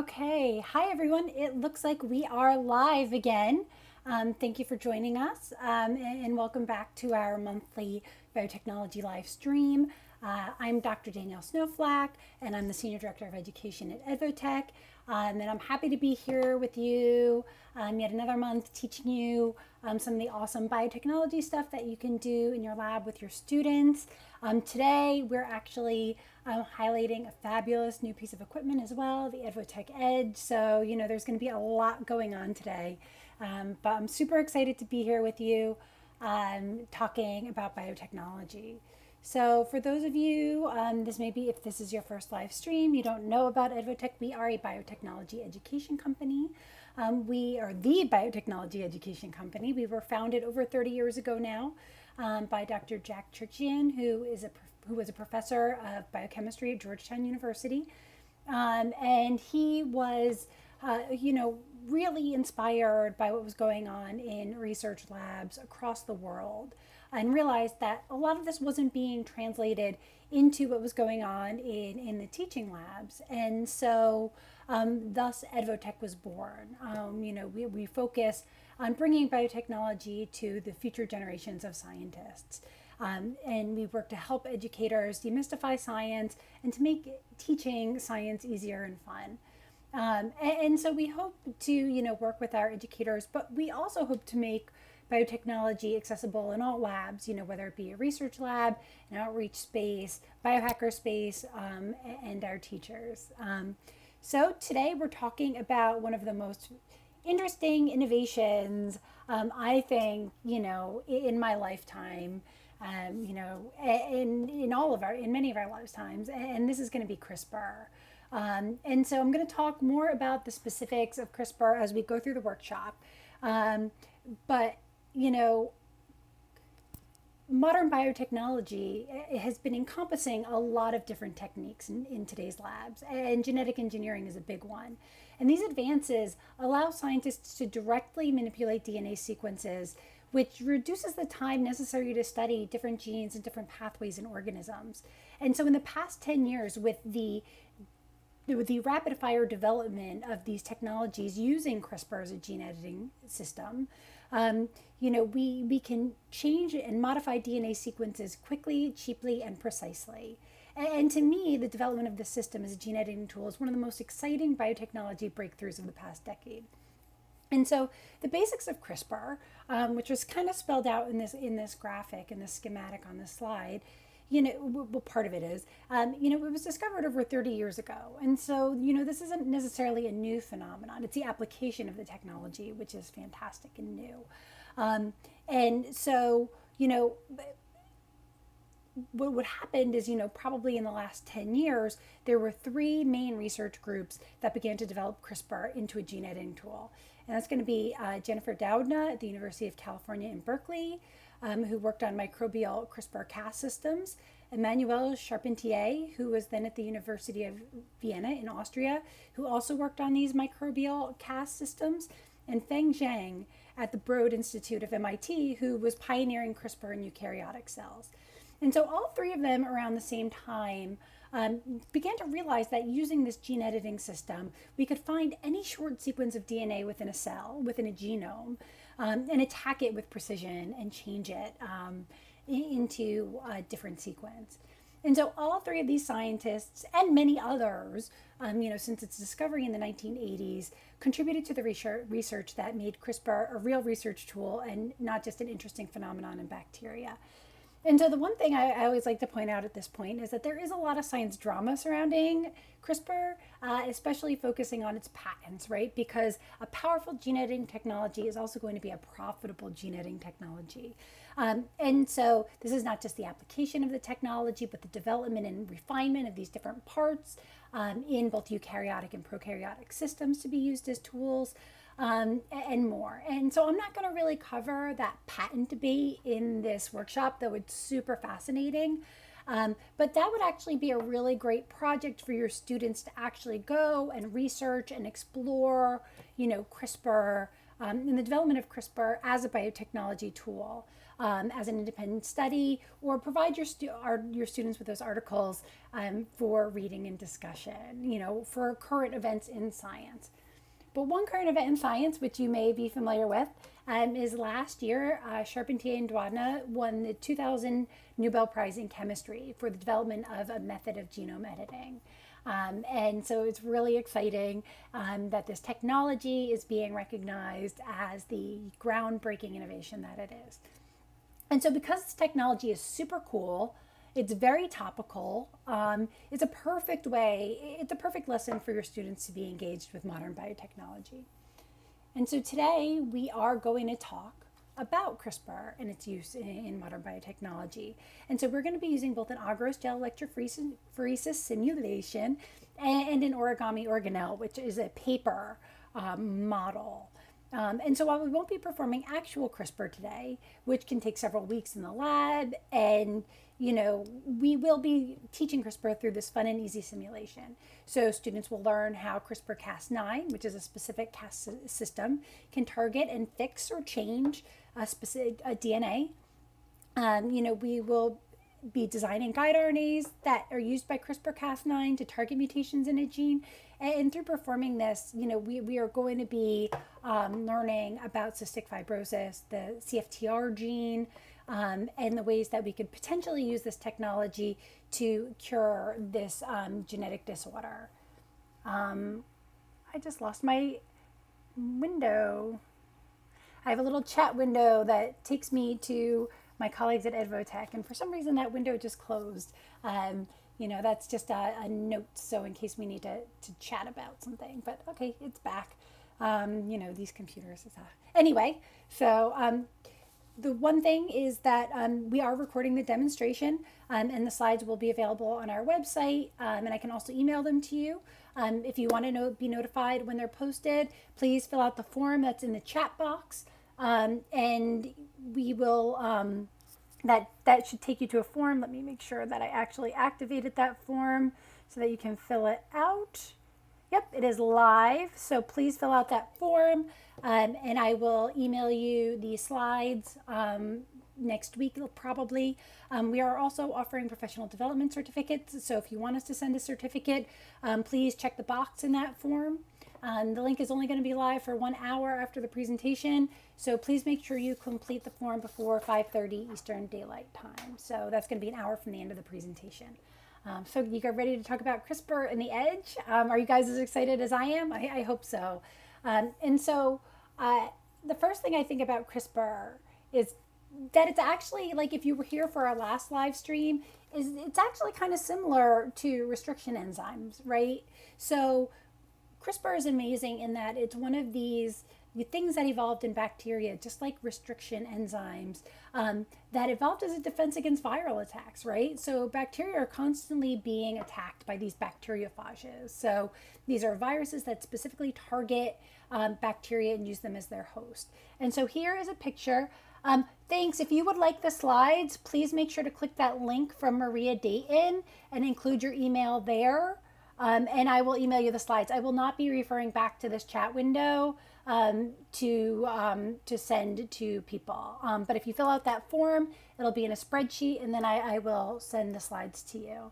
Okay, hi everyone. It looks like we are live again. Thank you for joining us and welcome back to our monthly biotechnology live stream. I'm Dr. Danielle Snowflack and I'm the Senior Director of Education at Edvotek. And I'm happy to be here with you yet another month teaching you some of the awesome biotechnology stuff that you can do in your lab with your students. Today we're actually highlighting a fabulous new piece of equipment as well, the Edvotek EDGE. So, there's going to be a lot going on today. But I'm super excited to be here with you talking about biotechnology. So for those of you, this may be if this is your first live stream, you don't know about Edvotek, we are a biotechnology education company. We are the biotechnology education company. We were founded over 30 years ago now by Dr. Jack Churchian, who was a professor of biochemistry at Georgetown University. And he was, really inspired by what was going on in research labs across the world and realized that a lot of this wasn't being translated into what was going on in the teaching labs. And so thus Edvotek was born. We focus on bringing biotechnology to the future generations of scientists. And we work to help educators demystify science and to make teaching science easier and fun. And so we hope to, work with our educators, but we also hope to make biotechnology accessible in all labs, whether it be a research lab, an outreach space, biohacker space, and our teachers. So today we're talking about one of the most interesting innovations, I think, in my lifetime, in many of our lifetimes, and this is going to be CRISPR. And so I'm going to talk more about the specifics of CRISPR as we go through the workshop. But, modern biotechnology has been encompassing a lot of different techniques in today's labs, and genetic engineering is a big one. And these advances allow scientists to directly manipulate DNA sequences, which reduces the time necessary to study different genes and different pathways in organisms. And so in the past 10 years, with the rapid fire development of these technologies using CRISPR as a gene editing system, we can change and modify DNA sequences quickly, cheaply, and precisely. And to me, the development of this system as a gene editing tool is one of the most exciting biotechnology breakthroughs of the past decade. And so the basics of CRISPR, which was kind of spelled out in this graphic, in this schematic on this slide, part of it is, it was discovered over 30 years ago. And so, this isn't necessarily a new phenomenon. It's the application of the technology, which is fantastic and new. And so, what happened is, probably in the last 10 years, there were three main research groups that began to develop CRISPR into a gene editing tool. And that's going to be Jennifer Doudna at the University of California in Berkeley, who worked on microbial CRISPR-Cas systems, Emmanuel Charpentier, who was then at the University of Vienna in Austria, who also worked on these microbial Cas systems, and Feng Zhang at the Broad Institute of MIT, who was pioneering CRISPR in eukaryotic cells. And so all three of them around the same time began to realize that using this gene editing system, we could find any short sequence of DNA within a cell, within a genome, and attack it with precision and change it into a different sequence. And so all three of these scientists and many others, since its discovery in the 1980s, contributed to the research that made CRISPR a real research tool and not just an interesting phenomenon in bacteria. And so the one thing I always like to point out at this point is that there is a lot of science drama surrounding CRISPR, especially focusing on its patents, right? Because a powerful gene editing technology is also going to be a profitable gene editing technology. And so this is not just the application of the technology, but the development and refinement of these different parts in both eukaryotic and prokaryotic systems to be used as tools. And more. And so I'm not going to really cover that patent debate in this workshop, though it's super fascinating. But that would actually be a really great project for your students to actually go and research and explore, CRISPR and the development of CRISPR as a biotechnology tool. as an independent study, or provide your students with those articles for reading and discussion, for current events in science. But one current event in science, which you may be familiar with, is last year, Charpentier and Doudna won the 2000 Nobel Prize in Chemistry for the development of a method of genome editing. And so it's really exciting that this technology is being recognized as the groundbreaking innovation that it is. And so because this technology is super cool, it's very topical, it's a perfect lesson for your students to be engaged with modern biotechnology. And so today we are going to talk about CRISPR and its use in modern biotechnology. And so we're going to be using both an agarose gel electrophoresis simulation and an Origami Organelle, which is a paper model. And so while we won't be performing actual CRISPR today, which can take several weeks in the lab, and we will be teaching CRISPR through this fun and easy simulation. So students will learn how CRISPR-Cas9, which is a specific Cas system, can target and fix or change a specific DNA. We will be designing guide RNAs that are used by CRISPR-Cas9 to target mutations in a gene. And through performing this, we are going to be learning about cystic fibrosis, the CFTR gene, and the ways that we could potentially use this technology to cure this genetic disorder. I just lost my window. I have a little chat window that takes me to my colleagues at Edvotek, and for some reason that window just closed. That's just a note, so in case we need to chat about something, but okay, it's back. These computers. Anyway, so the one thing is that we are recording the demonstration, and the slides will be available on our website, and I can also email them to you. If you want to be notified when they're posted, please fill out the form that's in the chat box, and we will, that should take you to a form. Let me make sure that I actually activated that form so that you can fill it out. Yep, it is live, so please fill out that form, and I will email you the slides next week probably. We are also offering professional development certificates, so if you want us to send a certificate, please check the box in that form. The link is only going to be live for 1 hour after the presentation, so please make sure you complete the form before 5:30 Eastern Daylight Time. So that's going to be an hour from the end of the presentation. So you guys ready to talk about CRISPR and the EDGE? Are you guys as excited as I am? I hope so. And so the first thing I think about CRISPR is that it's actually, like if you were here for our last live stream, it's actually kind of similar to restriction enzymes, right? So CRISPR is amazing in that it's one of these things that evolved in bacteria, just like restriction enzymes, that evolved as a defense against viral attacks, right? So bacteria are constantly being attacked by these bacteriophages. So these are viruses that specifically target bacteria and use them as their host. And so here is a picture. Thanks. If you would like the slides, please make sure to click that link from Maria Dayton and include your email there. And I will email you the slides. I will not be referring back to this chat window to send to people. But if you fill out that form, it'll be in a spreadsheet, and then I will send the slides to you.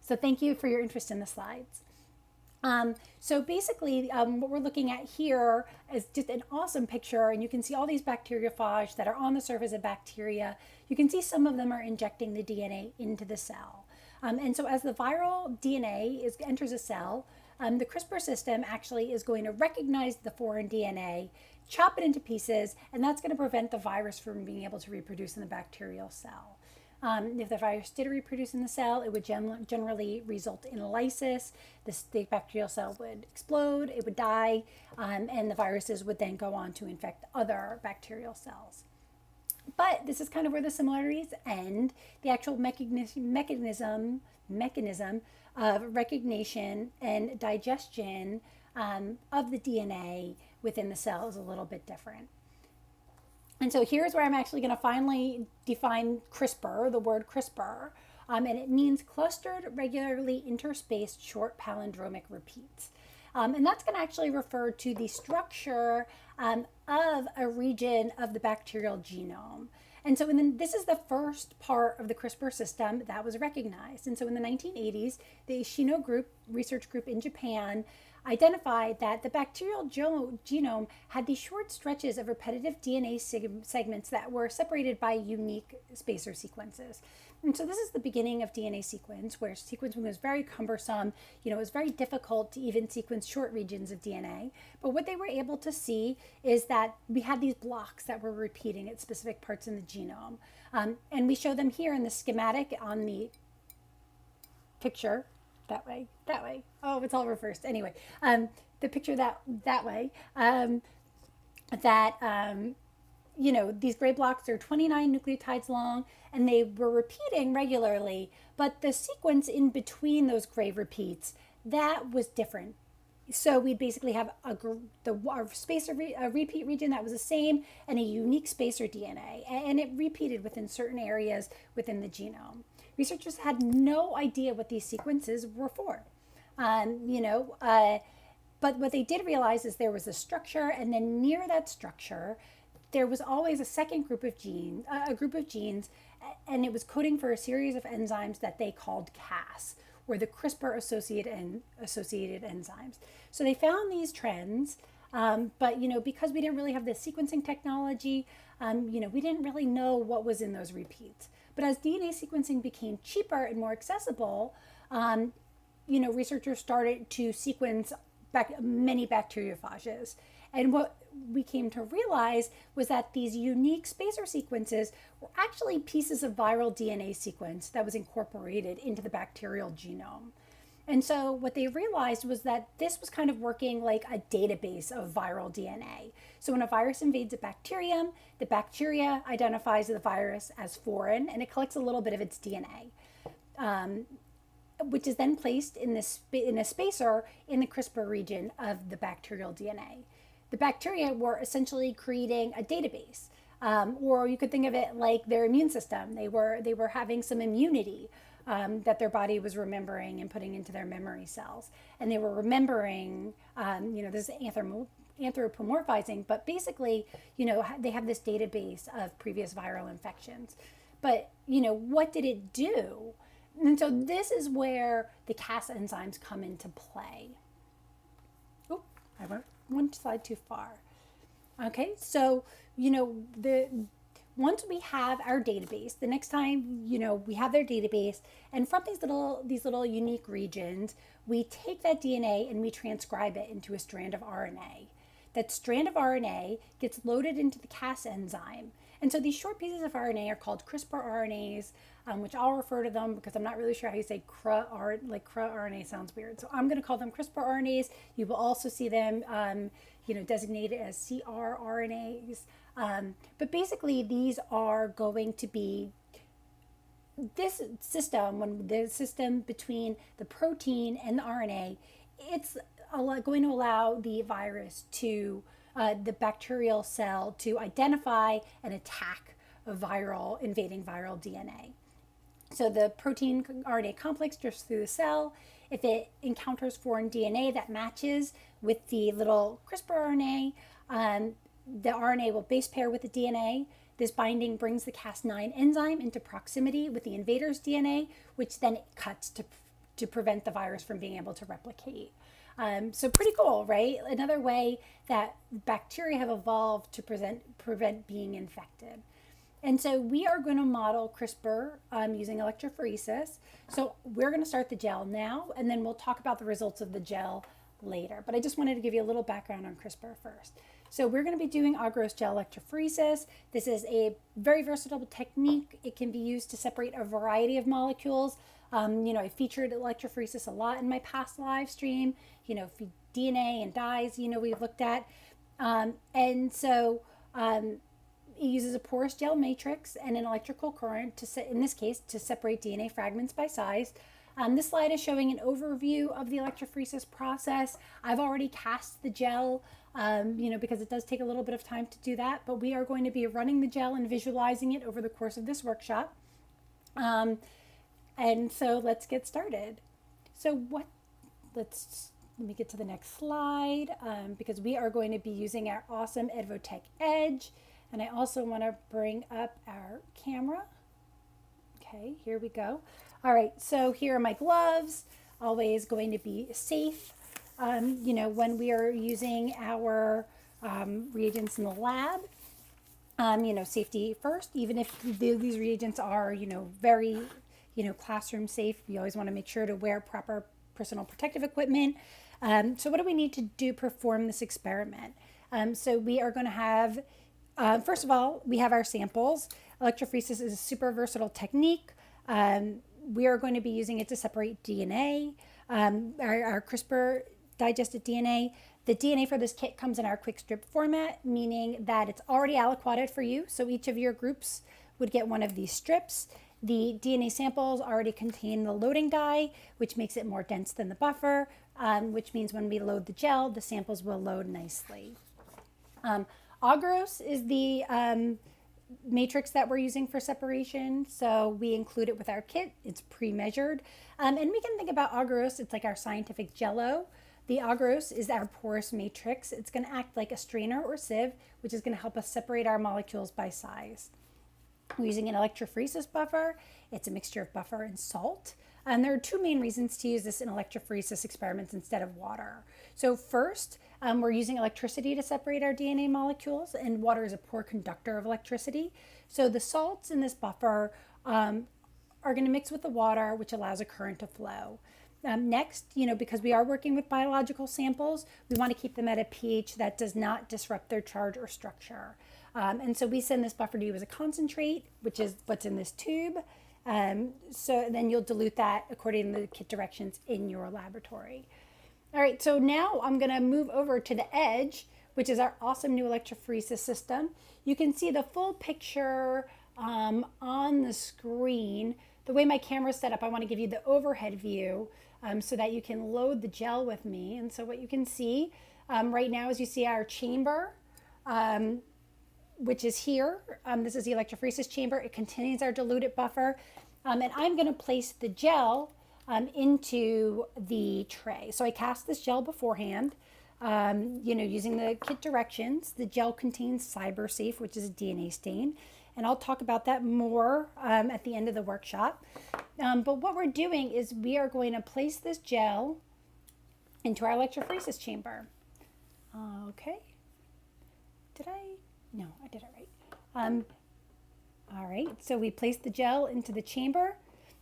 So thank you for your interest in the slides. So basically, what we're looking at here is just an awesome picture, and you can see all these bacteriophage that are on the surface of bacteria. You can see some of them are injecting the DNA into the cell. And so as the viral DNA enters a cell, the CRISPR system actually is going to recognize the foreign DNA, chop it into pieces, and that's going to prevent the virus from being able to reproduce in the bacterial cell. If the virus did reproduce in the cell, it would generally result in lysis. The bacterial cell would explode, it would die, and the viruses would then go on to infect other bacterial cells. But this is kind of where the similarities end. The actual mechanism of recognition and digestion of the DNA within the cell is a little bit different. And so here's where I'm actually going to finally define CRISPR, the word CRISPR, and it means clustered, regularly interspaced, short palindromic repeats. And that's going to actually refer to the structure of a region of the bacterial genome. And so this is the first part of the CRISPR system that was recognized. And so in the 1980s, the Ishino research group in Japan identified that the bacterial genome had these short stretches of repetitive DNA segments that were separated by unique spacer sequences. And so this is the beginning of DNA sequence, where sequencing was very cumbersome. It was very difficult to even sequence short regions of DNA. But what they were able to see is that we had these blocks that were repeating at specific parts in the genome. And we show them here in the schematic on the picture. That way. Oh, it's all reversed. Anyway, the picture that way, these gray blocks are 29 nucleotides long, and they were repeating regularly, but the sequence in between those gray repeats, that was different. So we'd basically have a repeat region that was the same and a unique spacer DNA, and it repeated within certain areas within the genome. Researchers had no idea what these sequences were for, but what they did realize is there was a structure, and then near that structure, there was always a second group of genes, and it was coding for a series of enzymes that they called Cas, or the CRISPR associated enzymes. So they found these trends, but because we didn't really have the sequencing technology, we didn't really know what was in those repeats. But as DNA sequencing became cheaper and more accessible, researchers started to sequence many bacteriophages. And what we came to realize was that these unique spacer sequences were actually pieces of viral DNA sequence that was incorporated into the bacterial genome. And so what they realized was that this was kind of working like a database of viral DNA. So when a virus invades a bacterium, the bacteria identifies the virus as foreign, and it collects a little bit of its DNA, which is then placed in a spacer in the CRISPR region of the bacterial DNA. The bacteria were essentially creating a database, or you could think of it like their immune system. They were having some immunity that their body was remembering and putting into their memory cells, and they were remembering. This is anthropomorphizing, but basically, they have this database of previous viral infections. But what did it do? And so this is where the Cas enzymes come into play. Oh, I went one slide too far. Okay, so once we have our database, the next time we have their database, and from these little unique regions, we take that DNA and we transcribe it into a strand of RNA. That strand of RNA gets loaded into the Cas enzyme. And so these short pieces of RNA are called CRISPR RNAs, which I'll refer to them because I'm not really sure how you say CRA RNA sounds weird. So I'm going to call them CRISPR RNAs. You will also see them, designated as CR RNAs. But basically, these are going to be this system, the system between the protein and the RNA. It's going to allow the virus to the bacterial cell to identify and attack invading viral DNA. So the protein RNA complex drifts through the cell. If it encounters foreign DNA that matches with the little CRISPR RNA, the RNA will base pair with the DNA. This binding brings the Cas9 enzyme into proximity with the invader's DNA, which then it cuts to prevent the virus from being able to replicate. So pretty cool, right? Another way that bacteria have evolved to prevent being infected. And so we are going to model CRISPR using electrophoresis. So we're going to start the gel now, and then we'll talk about the results of the gel later. But I just wanted to give you a little background on CRISPR first. So we're going to be doing agarose gel electrophoresis. This is a very versatile technique. It can be used to separate a variety of molecules. I featured electrophoresis a lot in my past live stream. DNA and dyes, we've looked at. It uses a porous gel matrix and an electrical current in this case, to separate DNA fragments by size. This slide is showing an overview of the electrophoresis process. I've already cast the gel, because it does take a little bit of time to do that, but we are going to be running the gel and visualizing it over the course of this workshop. And so let's get started. Let me get to the next slide, because we are going to be using our awesome Edvotek EDGE. And I also want to bring up our camera. Okay, here we go. All right, so here are my gloves, always going to be safe. When we are using our reagents in the lab, safety first, even if these reagents are, very, classroom safe, we always want to make sure to wear proper personal protective equipment. So what do we need to do perform this experiment? So we are going to have, first of all, we have our samples. Electrophoresis is a super versatile technique. We are going to be using it to separate DNA, our CRISPR digested DNA. The DNA for this kit comes in our quick strip format, meaning that it's already aliquoted for you. So each of your groups would get one of these strips. The DNA samples already contain the loading dye, which makes it more dense than the buffer, which means when we load the gel, the samples will load nicely. Agarose is the matrix that we're using for separation. So we include it with our kit. It's pre-measured. And we can think about agarose, it's like our scientific jello. The agarose is our porous matrix. It's going to act like a strainer or sieve, which is going to help us separate our molecules by size. We're using an electrophoresis buffer. It's a mixture of buffer and salt. And there are two main reasons to use this in electrophoresis experiments instead of water. So first, we're using electricity to separate our DNA molecules, and water is a poor conductor of electricity. So the salts in this buffer are going to mix with the water, which allows a current to flow. Next, because we are working with biological samples, we want to keep them at a pH that does not disrupt their charge or structure. And so we send this buffer to you as a concentrate, which is what's in this tube. So then you'll dilute that according to the kit directions in your laboratory. All right, so now I'm going to move over to the EDGE, which is our awesome new electrophoresis system. You can see the full picture on the screen. The way my camera is set up, I want to give you the overhead view so that you can load the gel with me. And so what you can see right now is you see our chamber, which is here. This is the electrophoresis chamber. It contains our diluted buffer. And I'm going to place the gel into the tray. So I cast this gel beforehand, using the kit directions. The gel contains Cybersafe, which is a DNA stain. And I'll talk about that more at the end of the workshop. But what we're doing is we are going to place this gel into our electrophoresis chamber. Okay. No, I did it right. All right, so we placed the gel into the chamber.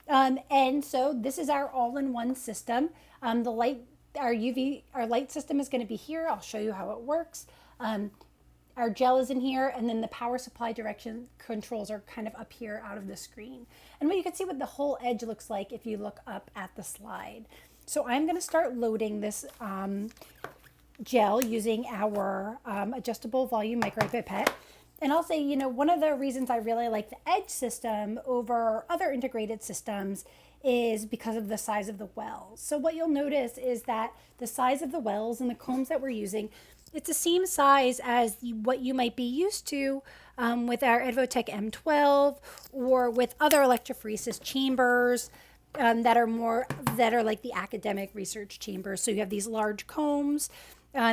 And so this is our all-in-one system. Our light system is going to be here. I'll show you how it works. Our gel is in here, and then the power supply direction controls are kind of up here out of the screen. And you can see what the whole EDGE looks like if you look up at the slide. So I'm going to start loading this gel using our adjustable volume micropipette. And I'll say, one of the reasons I really like the EDGE system over other integrated systems is because of the size of the wells. So what you'll notice is that the size of the wells and the combs that we're using, it's the same size as what you might be used to with our Edvotek M12 or with other electrophoresis chambers that are like the academic research chambers. So you have these large combs.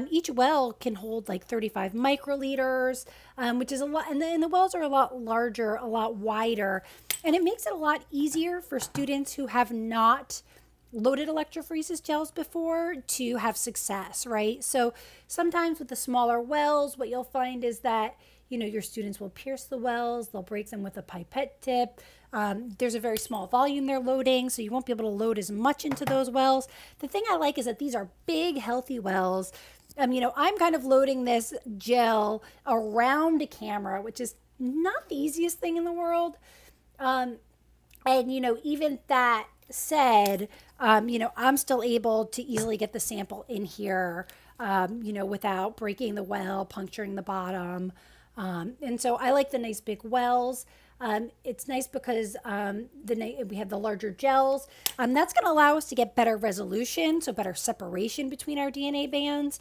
Each well can hold like 35 microliters, which is a lot. And the wells are a lot larger, a lot wider. And it makes it a lot easier for students who have not loaded electrophoresis gels before to have success, right? So sometimes with the smaller wells, what you'll find is that, your students will pierce the wells, they'll break them with a pipette tip. There's a very small volume they're loading, so you won't be able to load as much into those wells. The thing I like is that these are big, healthy wells. I'm kind of loading this gel around a camera, which is not the easiest thing in the world. And even that said, I'm still able to easily get the sample in here, without breaking the well, puncturing the bottom. And so I like the nice big wells. It's nice because we have the larger gels. That's going to allow us to get better resolution, so better separation between our DNA bands.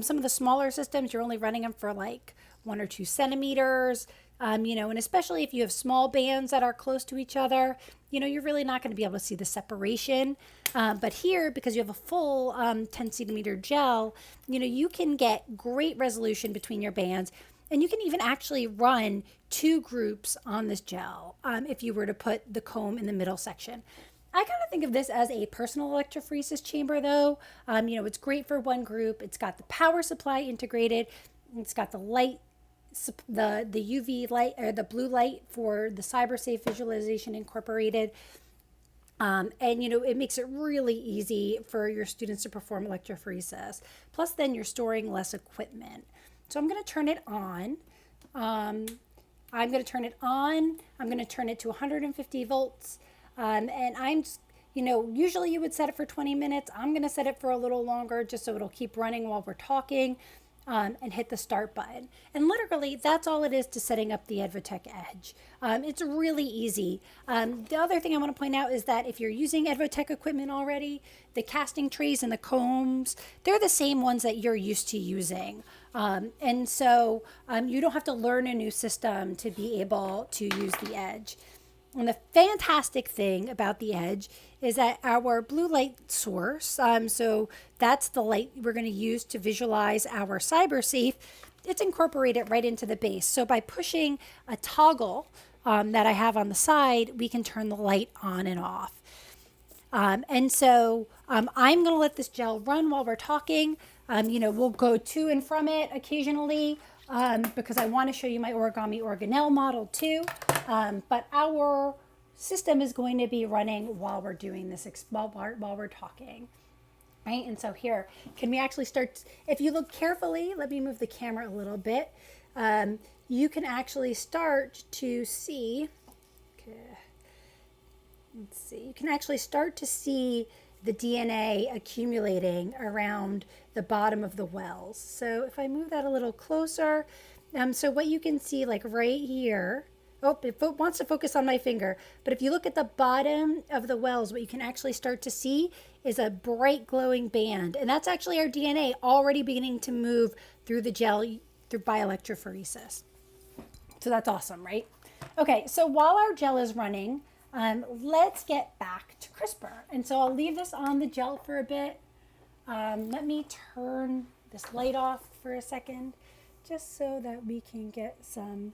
Some of the smaller systems, you're only running them for like 1 or 2 centimeters. And especially if you have small bands that are close to each other, you're really not going to be able to see the separation. But here, because you have a full 10 centimeter gel, you can get great resolution between your bands. And you can even actually run 2 groups on this gel if you were to put the comb in the middle section. I kind of think of this as a personal electrophoresis chamber, though. It's great for one group. It's got the power supply integrated. It's got the light, the UV light or the blue light for the Cybersafe visualization incorporated. It makes it really easy for your students to perform electrophoresis. Plus, then you're storing less equipment. So I'm going to turn it on. I'm going to turn it to 150 volts. And I'm just, usually you would set it for 20 minutes. I'm going to set it for a little longer just so it'll keep running while we're talking. And hit the start button. And literally, that's all it is to setting up the Edvotek EDGE. It's really easy. The other thing I want to point out is that if you're using Edvotek equipment already, the casting trays and the combs, they're the same ones that you're used to using. And so you don't have to learn a new system to be able to use the EDGE. And the fantastic thing about the EDGE is that our blue light source, so that's the light we're going to use to visualize our Cybersafe, it's incorporated right into the base. So by pushing a toggle that I have on the side, we can turn the light on and off. I'm going to let this gel run while we're talking. We'll go to and from it occasionally. Because I want to show you my Origami Organelle model too. But our system is going to be running while we're doing this, while we're talking. Right? And so here, can we actually start? If you look carefully, let me move the camera a little bit. You can actually start to see, you can actually start to see the DNA accumulating around the bottom of the wells. So if I move that a little closer, so what you can see like right here, it wants to focus on my finger, but if you look at the bottom of the wells, what you can actually start to see is a bright glowing band. And that's actually our DNA already beginning to move through the gel through bioelectrophoresis. So that's awesome, right? Okay, so while our gel is running, let's get back to CRISPR. And so I'll leave this on the gel for a bit. Let me turn this light off for a second, just so that we can get some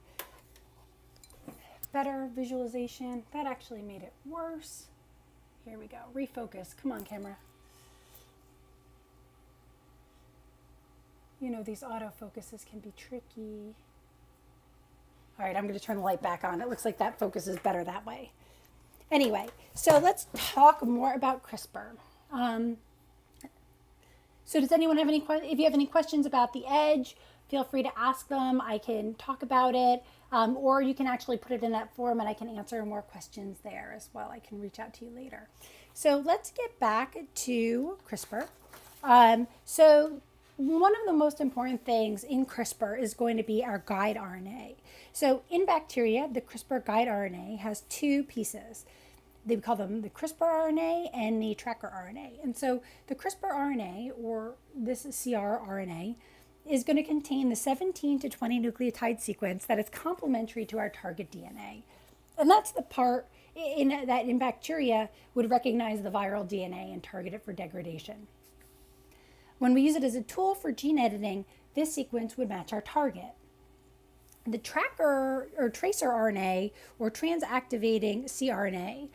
better visualization. That actually made it worse. Here we go. Refocus. Come on, camera. These autofocuses can be tricky. All right, I'm going to turn the light back on. It looks like that focuses better that way. Anyway, so let's talk more about CRISPR. So does anyone have if you have any questions about the EDGE, feel free to ask them. I can talk about it, or you can actually put it in that form and I can answer more questions there as well. I can reach out to you later. So let's get back to CRISPR. So one of the most important things in CRISPR is going to be our guide RNA. So in bacteria, the CRISPR guide RNA has 2 pieces. They call them the CRISPR RNA and the tracker RNA. And so the CRISPR RNA, or this CRRNA, is going to contain the 17 to 20 nucleotide sequence that is complementary to our target DNA. And that's the part that in bacteria would recognize the viral DNA and target it for degradation. When we use it as a tool for gene editing, this sequence would match our target. The tracker or tracer RNA, or transactivating cRNA,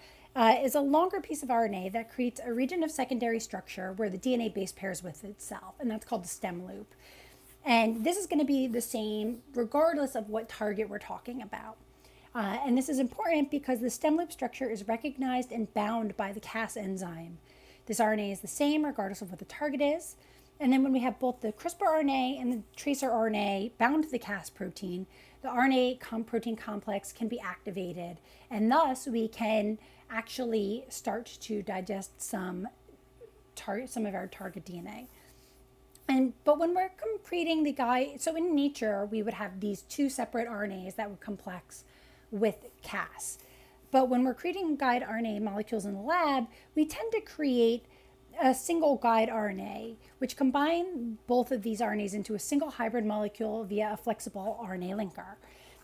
is a longer piece of RNA that creates a region of secondary structure where the DNA base pairs with itself, and that's called the stem loop. And this is going to be the same regardless of what target we're talking about. And this is important because the stem loop structure is recognized and bound by the Cas enzyme. This RNA is the same regardless of what the target is. And then when we have both the CRISPR RNA and the tracer RNA bound to the Cas protein, the RNA protein complex can be activated. And thus we can actually start to digest some of our target DNA. But when we're creating the guide, so in nature, we would have these 2 separate RNAs that would complex with Cas. But when we're creating guide RNA molecules in the lab, we tend to create a single guide RNA, which combine both of these RNAs into a single hybrid molecule via a flexible RNA linker.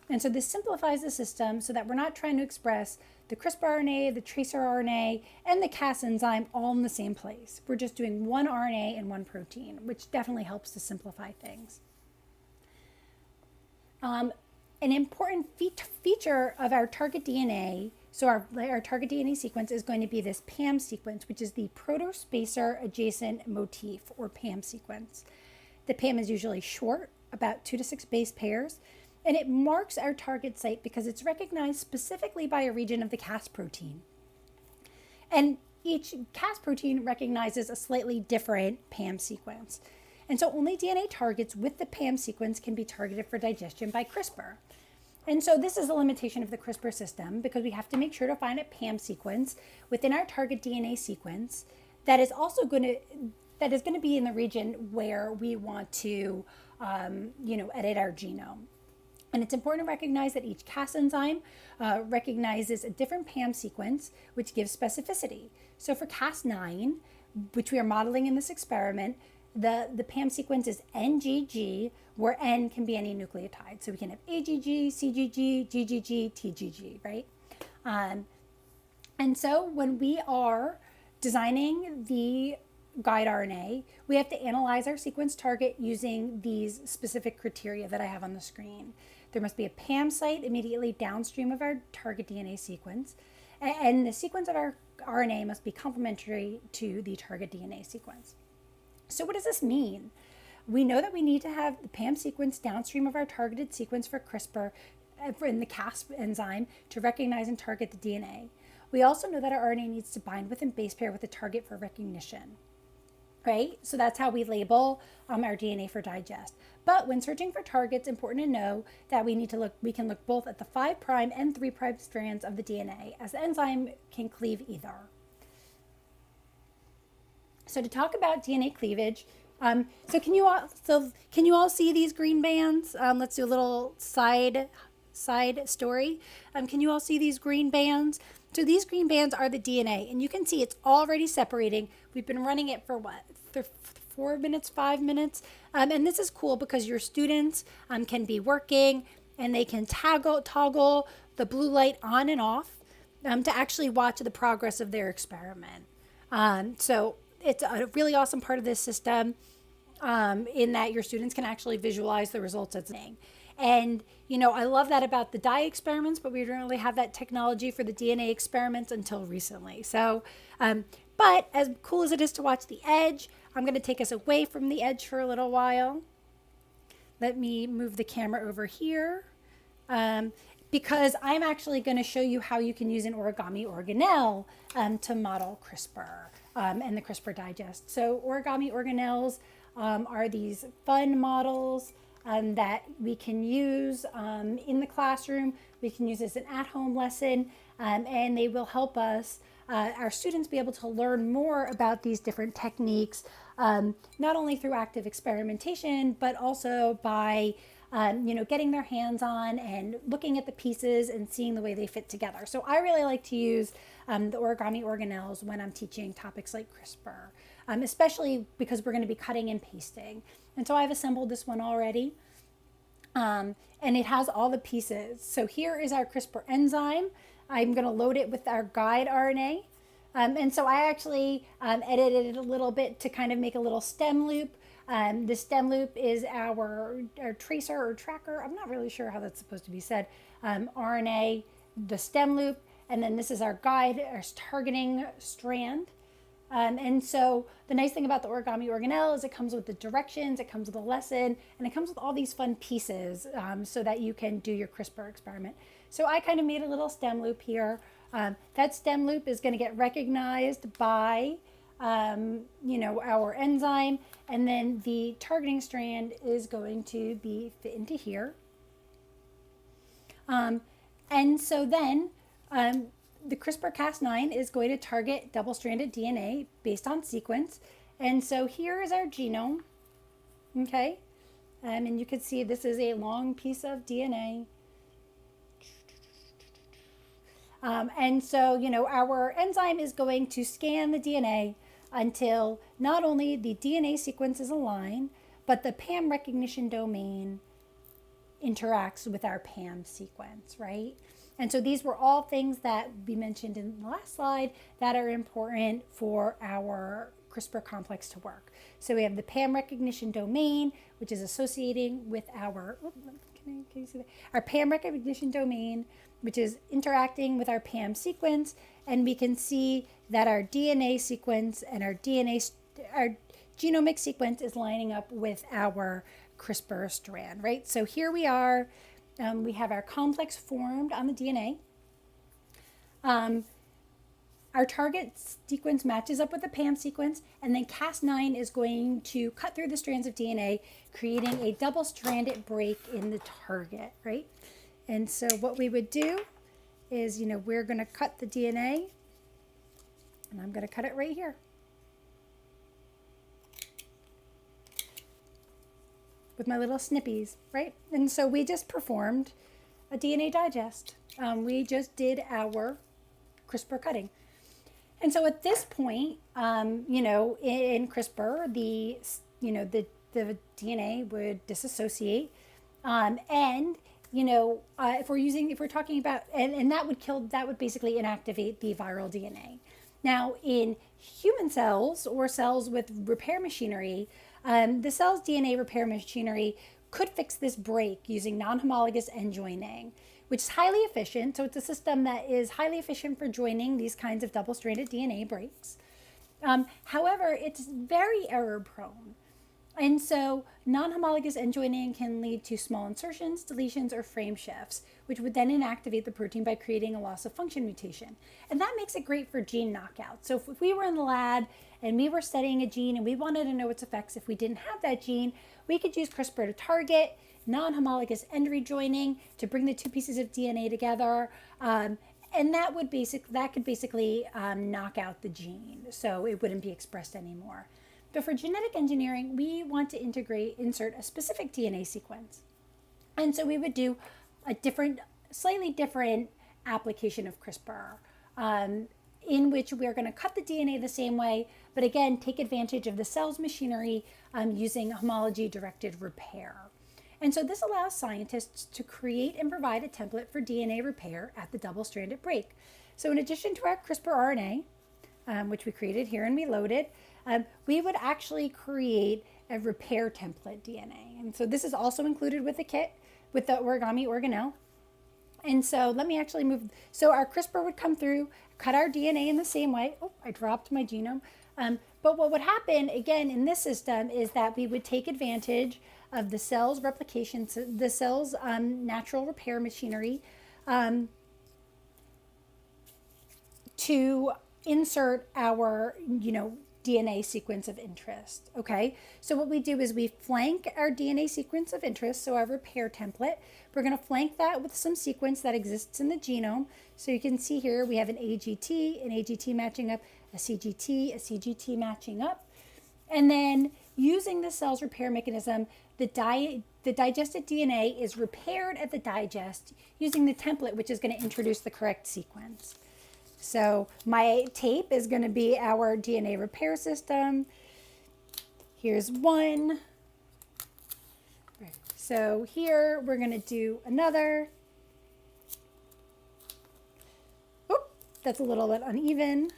And so this simplifies the system so that we're not trying to express the CRISPR RNA, the tracer RNA, and the Cas enzyme all in the same place. We're just doing one RNA and one protein, which definitely helps to simplify things. Um, an important feature of our target DNA, so our target DNA sequence is going to be this PAM sequence, which is the protospacer adjacent motif, or PAM sequence. The PAM is usually short, about 2 to 6 base pairs, and it marks our target site because it's recognized specifically by a region of the Cas protein. And each Cas protein recognizes a slightly different PAM sequence. And so only DNA targets with the PAM sequence can be targeted for digestion by CRISPR. And so this is a limitation of the CRISPR system because we have to make sure to find a PAM sequence within our target DNA sequence that is also going to be in the region where we want to edit our genome. And it's important to recognize that each Cas enzyme recognizes a different PAM sequence, which gives specificity. So for Cas9, which we are modeling in this experiment, the PAM sequence is NGG, where N can be any nucleotide. So we can have AGG, CGG, GGG, TGG, right? And so when we are designing the guide RNA, we have to analyze our sequence target using these specific criteria that I have on the screen. There must be a PAM site immediately downstream of our target DNA sequence, and the sequence of our RNA must be complementary to the target DNA sequence. So what does this mean? We know that we need to have the PAM sequence downstream of our targeted sequence for CRISPR in the Cas enzyme to recognize and target the DNA. We also know that our RNA needs to bind with and base pair with the target for recognition, right? So that's how we label our DNA for digest. But when searching for targets, important to know that we can look both at the 5' and 3' strands of the DNA, as the enzyme can cleave either. So to talk about DNA cleavage, so can you all see these green bands? Let's do a little side story. Can you all see these green bands? So these green bands are the DNA, and you can see it's already separating. We've been running it for what? 4 minutes, 5 minutes. And this is cool because your students can be working and they can toggle the blue light on and off to actually watch the progress of their experiment. So it's a really awesome part of this system in that your students can actually visualize the results it's saying. And, I love that about the dye experiments, but we didn't really have that technology for the DNA experiments until recently. So, but as cool as it is to watch the EDGE, I'm going to take us away from the EDGE for a little while. Let me move the camera over here because I'm actually going to show you how you can use an origami organelle to model CRISPR and the CRISPR digest. So origami organelles are these fun models that we can use in the classroom. We can use as an at-home lesson, and they will help us, our students, be able to learn more about these different techniques, not only through active experimentation, but also by getting their hands on and looking at the pieces and seeing the way they fit together. So I really like to use the origami organelles when I'm teaching topics like CRISPR, especially because we're going to be cutting and pasting. And so I've assembled this one already, and it has all the pieces. So here is our CRISPR enzyme. I'm going to load it with our guide RNA. And so I actually edited it a little bit to kind of make a little stem loop. The stem loop is our tracer or tracker. I'm not really sure how that's supposed to be said. RNA, the stem loop, and then this is our guide, our targeting strand. And so the nice thing about the origami organelle is it comes with the directions, it comes with a lesson, and it comes with all these fun pieces so that you can do your CRISPR experiment. So I kind of made a little stem loop here. That stem loop is going to get recognized by our enzyme, and then the targeting strand is going to be fit into here. And so then the CRISPR-Cas9 is going to target double-stranded DNA based on sequence. And so here is our genome, okay? And you can see this is a long piece of DNA. And so, our enzyme is going to scan the DNA until not only the DNA sequence is aligned, but the PAM recognition domain interacts with our PAM sequence, right? And so these were all things that we mentioned in the last slide that are important for our CRISPR complex to work. So we have the PAM recognition domain, which is associating with our, can Can you see that? Our PAM recognition domain, which is interacting with our PAM sequence, and we can see that our DNA sequence and our genomic sequence is lining up with our CRISPR strand, right? So here we are. We have our complex formed on the DNA. Our target sequence matches up with the PAM sequence, and then Cas9 is going to cut through the strands of DNA, creating a double-stranded break in the target, right? And so what we would do is, we're going to cut the DNA, and I'm going to cut it right here with my little snippies, right? And so we just performed a DNA digest. We just did our CRISPR cutting. And so at this point, in CRISPR, the DNA would disassociate, and if we're talking about, and that would basically inactivate the viral DNA. Now, in human cells or cells with repair machinery, the cell's DNA repair machinery could fix this break using non-homologous end joining, which is highly efficient. So it's a system that is highly efficient for joining these kinds of double-stranded DNA breaks. However, it's very error prone. And so non-homologous end joining can lead to small insertions, deletions, or frame shifts, which would then inactivate the protein by creating a loss of function mutation. And that makes it great for gene knockout. So if we were in the lab and we were studying a gene and we wanted to know its effects if we didn't have that gene, we could use CRISPR to target non-homologous end rejoining to bring the two pieces of DNA together, and that could basically knock out the gene, so it wouldn't be expressed anymore. But for genetic engineering, we want to insert a specific DNA sequence, and so we would do a slightly different application of CRISPR, in which we're going to cut the DNA the same way, but again take advantage of the cell's machinery using homology-directed repair. And so this allows scientists to create and provide a template for DNA repair at the double-stranded break. So in addition to our CRISPR RNA, which we created here and we loaded, we would actually create a repair template DNA. And so this is also included with the kit, with the Origami Organelle. And so let me actually move. So our CRISPR would come through, cut our DNA in the same way. Oh, I dropped my genome. But what would happen, again, in this system is that we would take advantage of the cell's replication, the cell's natural repair machinery, to insert our, DNA sequence of interest, okay? So what we do is we flank our DNA sequence of interest, so our repair template. We're going to flank that with some sequence that exists in the genome. So you can see here we have an AGT matching up, a CGT matching up. And then using the cell's repair mechanism, the digested DNA is repaired at the digest using the template, which is going to introduce the correct sequence. So my tape is going to be our DNA repair system. Here's one. So here we're going to do another. Oop, that's a little bit uneven.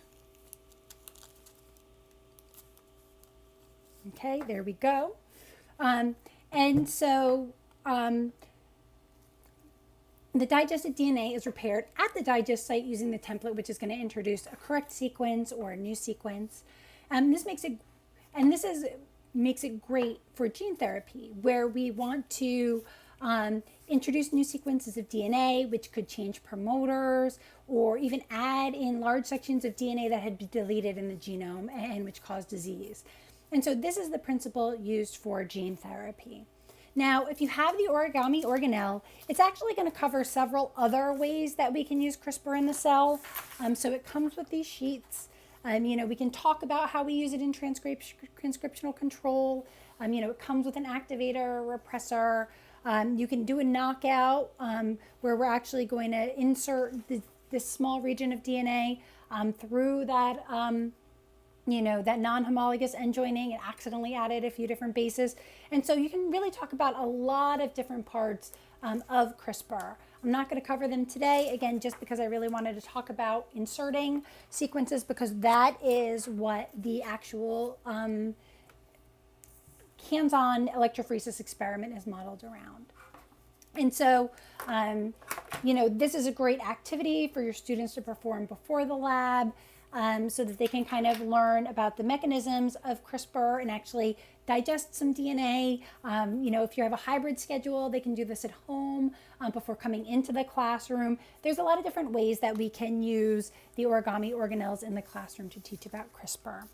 Okay, there we go. And so the digested DNA is repaired at the digest site using the template, which is going to introduce a correct sequence or a new sequence. This makes it great for gene therapy, where we want to introduce new sequences of DNA, which could change promoters or even add in large sections of DNA that had been deleted in the genome and which cause disease. And so this is the principle used for gene therapy. Now, if you have the Origami Organelle, it's actually going to cover several other ways that we can use CRISPR in the cell. So it comes with these sheets. We can talk about how we use it in transcriptional control. It comes with an activator, a repressor. You can do a knockout where we're actually going to insert this small region of DNA through that that non-homologous end joining and accidentally added a few different bases. And so you can really talk about a lot of different parts of CRISPR. I'm not going to cover them today, again, just because I really wanted to talk about inserting sequences, because that is what the actual hands-on electrophoresis experiment is modeled around. And so, this is a great activity for your students to perform before the lab, so that they can kind of learn about the mechanisms of CRISPR and actually digest some DNA. If you have a hybrid schedule, they can do this at home before coming into the classroom. There's a lot of different ways that we can use the Origami Organelles in the classroom to teach about CRISPR.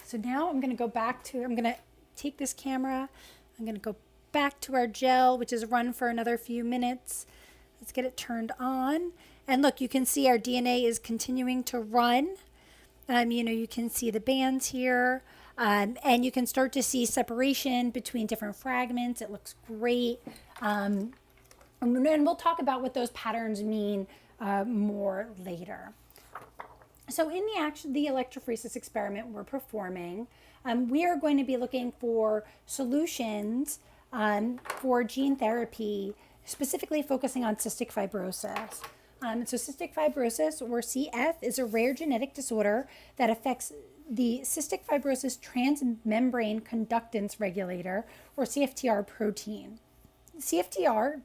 So now I'm going to take this camera, I'm going to go back to our gel, which is run for another few minutes. Let's get it turned on. And look, you can see our DNA is continuing to run. You can see the bands here, and you can start to see separation between different fragments. It looks great. And we'll talk about what those patterns mean more later. So in the electrophoresis experiment we're performing, we are going to be looking for solutions for gene therapy, specifically focusing on cystic fibrosis. So cystic fibrosis, or CF, is a rare genetic disorder that affects the cystic fibrosis transmembrane conductance regulator, or CFTR protein. CFTR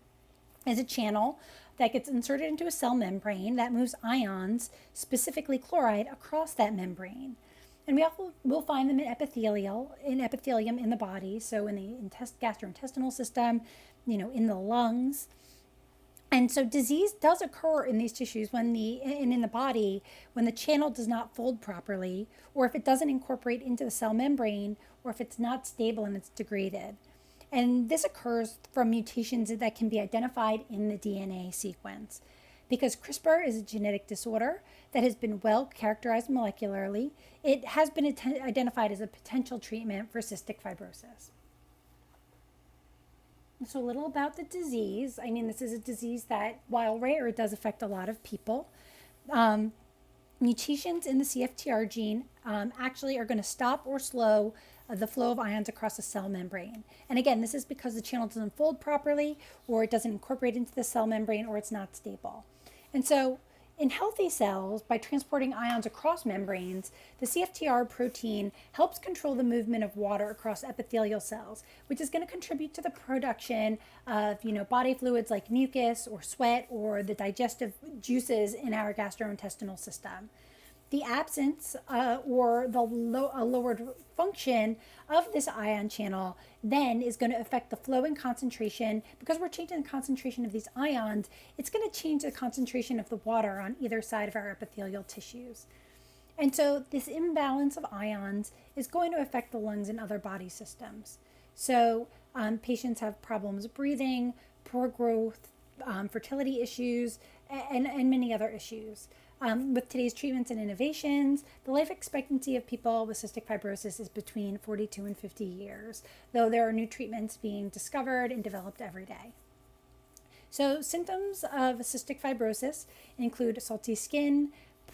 is a channel that gets inserted into a cell membrane that moves ions, specifically chloride, across that membrane. And we also will find them in epithelium in the body, so in the gastrointestinal system, in the lungs. And so disease does occur in these tissues in the body when the channel does not fold properly, or if it doesn't incorporate into the cell membrane, or if it's not stable and it's degraded. And this occurs from mutations that can be identified in the DNA sequence. Because CRISPR is a genetic disorder that has been well characterized molecularly, it has been identified as a potential treatment for cystic fibrosis. So a little about the disease. This is a disease that, while rare, it does affect a lot of people. Mutations in the CFTR gene actually are going to stop or slow the flow of ions across the cell membrane. And again, this is because the channel doesn't fold properly, or it doesn't incorporate into the cell membrane, or it's not stable. And so in healthy cells, by transporting ions across membranes, the CFTR protein helps control the movement of water across epithelial cells, which is going to contribute to the production of, body fluids like mucus or sweat or the digestive juices in our gastrointestinal system. The absence or the lowered function of this ion channel then is going to affect the flow and concentration. Because we're changing the concentration of these ions, it's going to change the concentration of the water on either side of our epithelial tissues. And so this imbalance of ions is going to affect the lungs and other body systems. So patients have problems breathing, poor growth, fertility issues, and many other issues. With today's treatments and innovations, the life expectancy of people with cystic fibrosis is between 42 and 50 years, though there are new treatments being discovered and developed every day. So symptoms of cystic fibrosis include salty skin,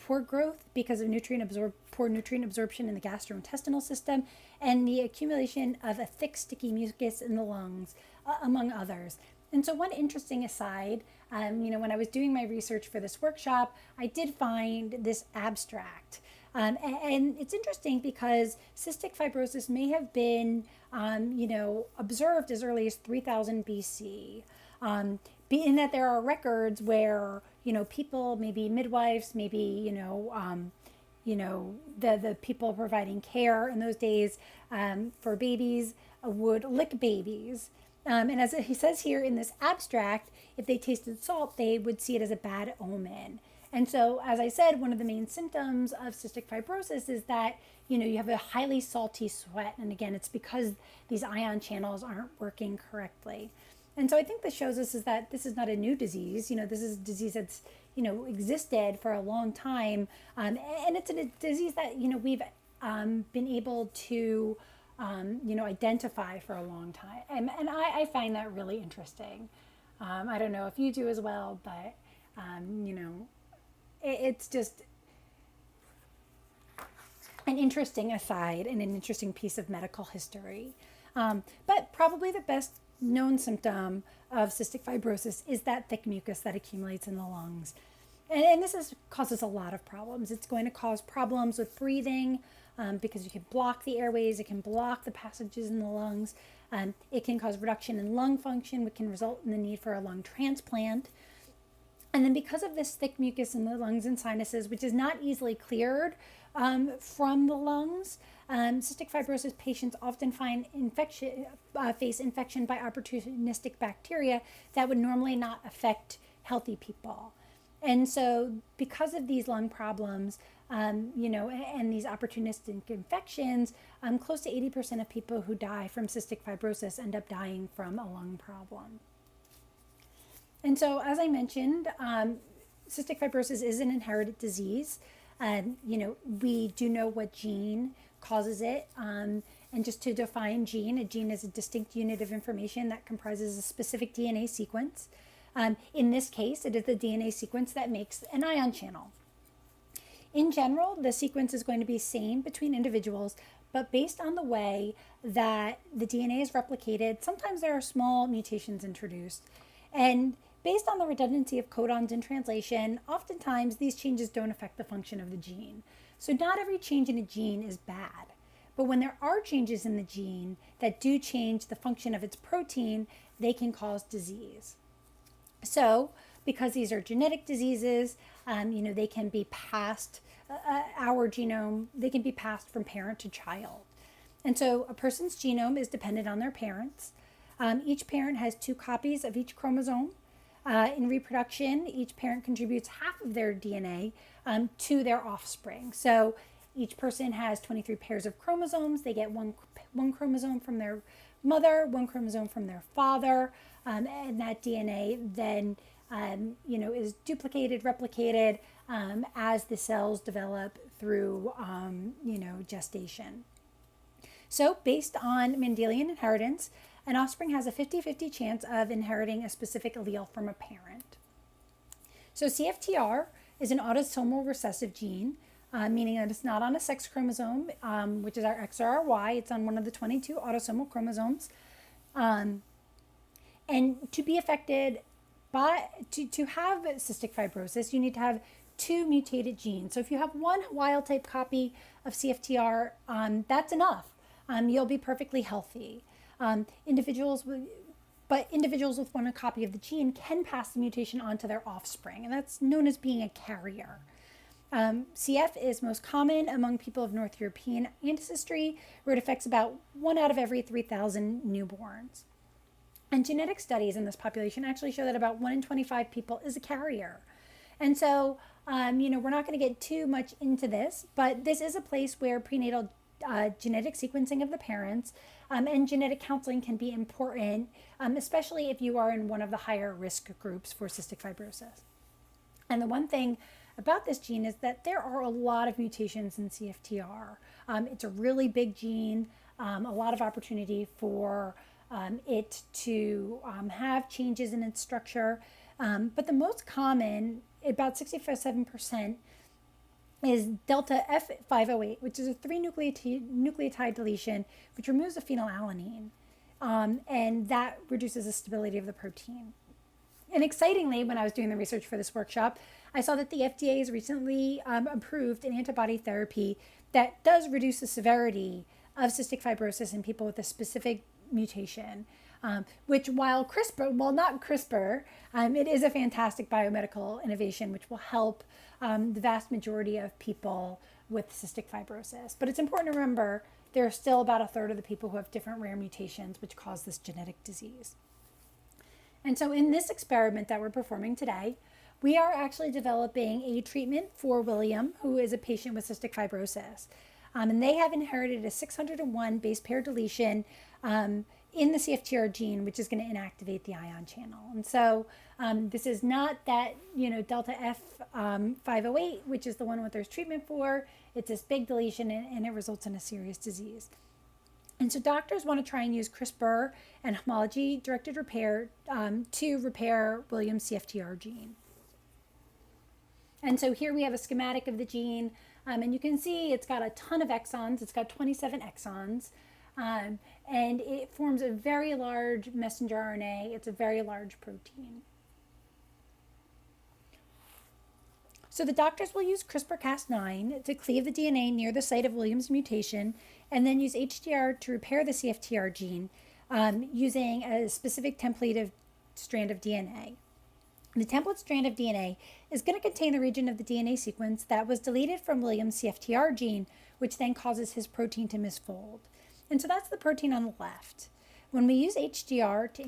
poor growth because of poor nutrient absorption in the gastrointestinal system, and the accumulation of a thick, sticky mucus in the lungs, among others. And so one interesting aside, when I was doing my research for this workshop, I did find this abstract. And it's interesting because cystic fibrosis may have been, observed as early as 3000 BC. In that there are records where, people, maybe midwives, maybe, the people providing care in those days for babies would lick babies. And as he says here in this abstract, if they tasted salt, they would see it as a bad omen. And so, as I said, one of the main symptoms of cystic fibrosis is that, you have a highly salty sweat. And again, it's because these ion channels aren't working correctly. And so I think this shows us is that this is not a new disease. This is a disease that's, existed for a long time. And it's a disease that, we've been able to identify for a long time. And I find that really interesting. I don't know if you do as well, but, it's just an interesting aside and an interesting piece of medical history. But probably the best known symptom of cystic fibrosis is that thick mucus that accumulates in the lungs. And causes a lot of problems. It's going to cause problems with breathing because you can block the airways, it can block the passages in the lungs. It can cause reduction in lung function, which can result in the need for a lung transplant. And then because of this thick mucus in the lungs and sinuses, which is not easily cleared from the lungs, cystic fibrosis patients often face infection by opportunistic bacteria that would normally not affect healthy people. And so because of these lung problems, and these opportunistic infections, close to 80% of people who die from cystic fibrosis end up dying from a lung problem. And so, as I mentioned, cystic fibrosis is an inherited disease. We do know what gene causes it. And just to define a gene is a distinct unit of information that comprises a specific DNA sequence. In this case, it is the DNA sequence that makes an ion channel. In general, the sequence is going to be the same between individuals, but based on the way that the DNA is replicated, sometimes there are small mutations introduced. And based on the redundancy of codons in translation, oftentimes these changes don't affect the function of the gene. So not every change in a gene is bad. But when there are changes in the gene that do change the function of its protein, they can cause disease. So because these are genetic diseases, they can be passed, our genome, they can be passed from parent to child. And so a person's genome is dependent on their parents. Each parent has 2 copies of each chromosome. In reproduction, each parent contributes half of their DNA to their offspring. So each person has 23 pairs of chromosomes. They get one chromosome from their mother, 1 chromosome from their father, and that DNA then is duplicated, replicated as the cells develop through gestation. So based on Mendelian inheritance, an offspring has a 50-50 chance of inheriting a specific allele from a parent. So CFTR is an autosomal recessive gene, meaning that it's not on a sex chromosome, which is our X or our Y. It's on one of the 22 autosomal chromosomes. And to be affected to have cystic fibrosis, you need to have 2 mutated genes. So if you have 1 wild type copy of CFTR, that's enough. You'll be perfectly healthy. Individuals with 1 copy of the gene can pass the mutation on to their offspring, and that's known as being a carrier. CF is most common among people of North European ancestry, where it affects about 1 out of every 3,000 newborns. And genetic studies in this population actually show that about 1 in 25 people is a carrier. And so, we're not going to get too much into this, but this is a place where prenatal genetic sequencing of the parents and genetic counseling can be important, especially if you are in one of the higher risk groups for cystic fibrosis. And the one thing about this gene is that there are a lot of mutations in CFTR. It's a really big gene, a lot of opportunity for it to have changes in its structure. But the most common, about 67%, is delta F508, which is a 3 nucleotide deletion, which removes a phenylalanine, and that reduces the stability of the protein. And excitingly, when I was doing the research for this workshop, I saw that the FDA has recently approved an antibody therapy that does reduce the severity of cystic fibrosis in people with a specific mutation, which while not CRISPR, it is a fantastic biomedical innovation which will help the vast majority of people with cystic fibrosis. But it's important to remember there are still about 1/3 of the people who have different rare mutations which cause this genetic disease. And so in this experiment that we're performing today, we are actually developing a treatment for William, who is a patient with cystic fibrosis. And they have inherited a 601 base pair deletion in the CFTR gene, which is going to inactivate the ion channel. And so this is not that, delta F508, which is the one what there's treatment for. It's this big deletion and it results in a serious disease. And so doctors want to try and use CRISPR and homology-directed repair to repair William's CFTR gene. And so here we have a schematic of the gene, and you can see it's got a ton of exons. It's got 27 exons, and it forms a very large messenger RNA. It's a very large protein. So the doctors will use CRISPR-Cas9 to cleave the DNA near the site of Williams mutation, and then use HDR to repair the CFTR gene using a specific templated strand of DNA. The template strand of DNA is going to contain the region of the DNA sequence that was deleted from Williams' CFTR gene, which then causes his protein to misfold. And so that's the protein on the left. When we use HDR to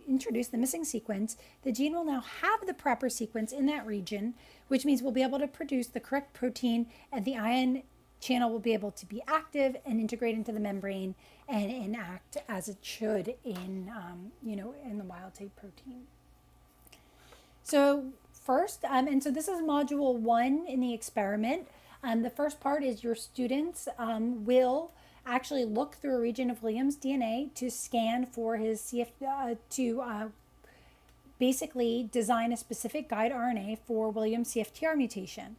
introduce the missing sequence, the gene will now have the proper sequence in that region, which means we'll be able to produce the correct protein, and the ion channel will be able to be active and integrate into the membrane and act as it should in the wild type protein. So first, and so this is module 1 in the experiment. The first part is your students will actually look through a region of Williams' DNA to scan for his basically design a specific guide RNA for Williams' CFTR mutation.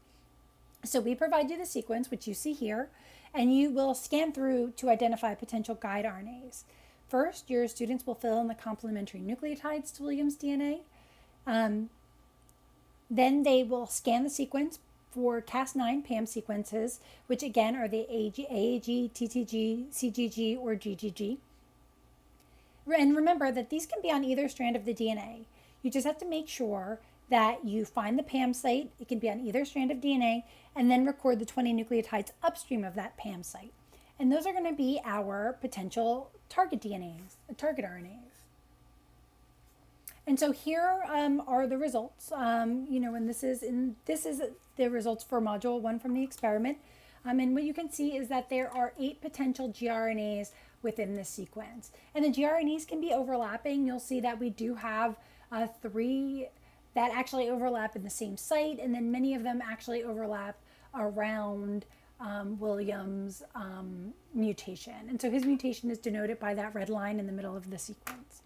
So we provide you the sequence, which you see here, and you will scan through to identify potential guide RNAs. First, your students will fill in the complementary nucleotides to Williams' DNA. Then they will scan the sequence for Cas9 PAM sequences, which again are the AAG, TTG, CGG, or GGG. And remember that these can be on either strand of the DNA. You just have to make sure that you find the PAM site, it can be on either strand of DNA, and then record the 20 nucleotides upstream of that PAM site. And those are going to be our potential target DNAs, target RNAs. And so here are the results, and this is the results for module 1 from the experiment. And what you can see is that there are 8 potential gRNAs within this sequence. And the gRNAs can be overlapping. You'll see that we do have 3 that actually overlap in the same site, and then many of them actually overlap around Williams' mutation. And so his mutation is denoted by that red line in the middle of the sequence.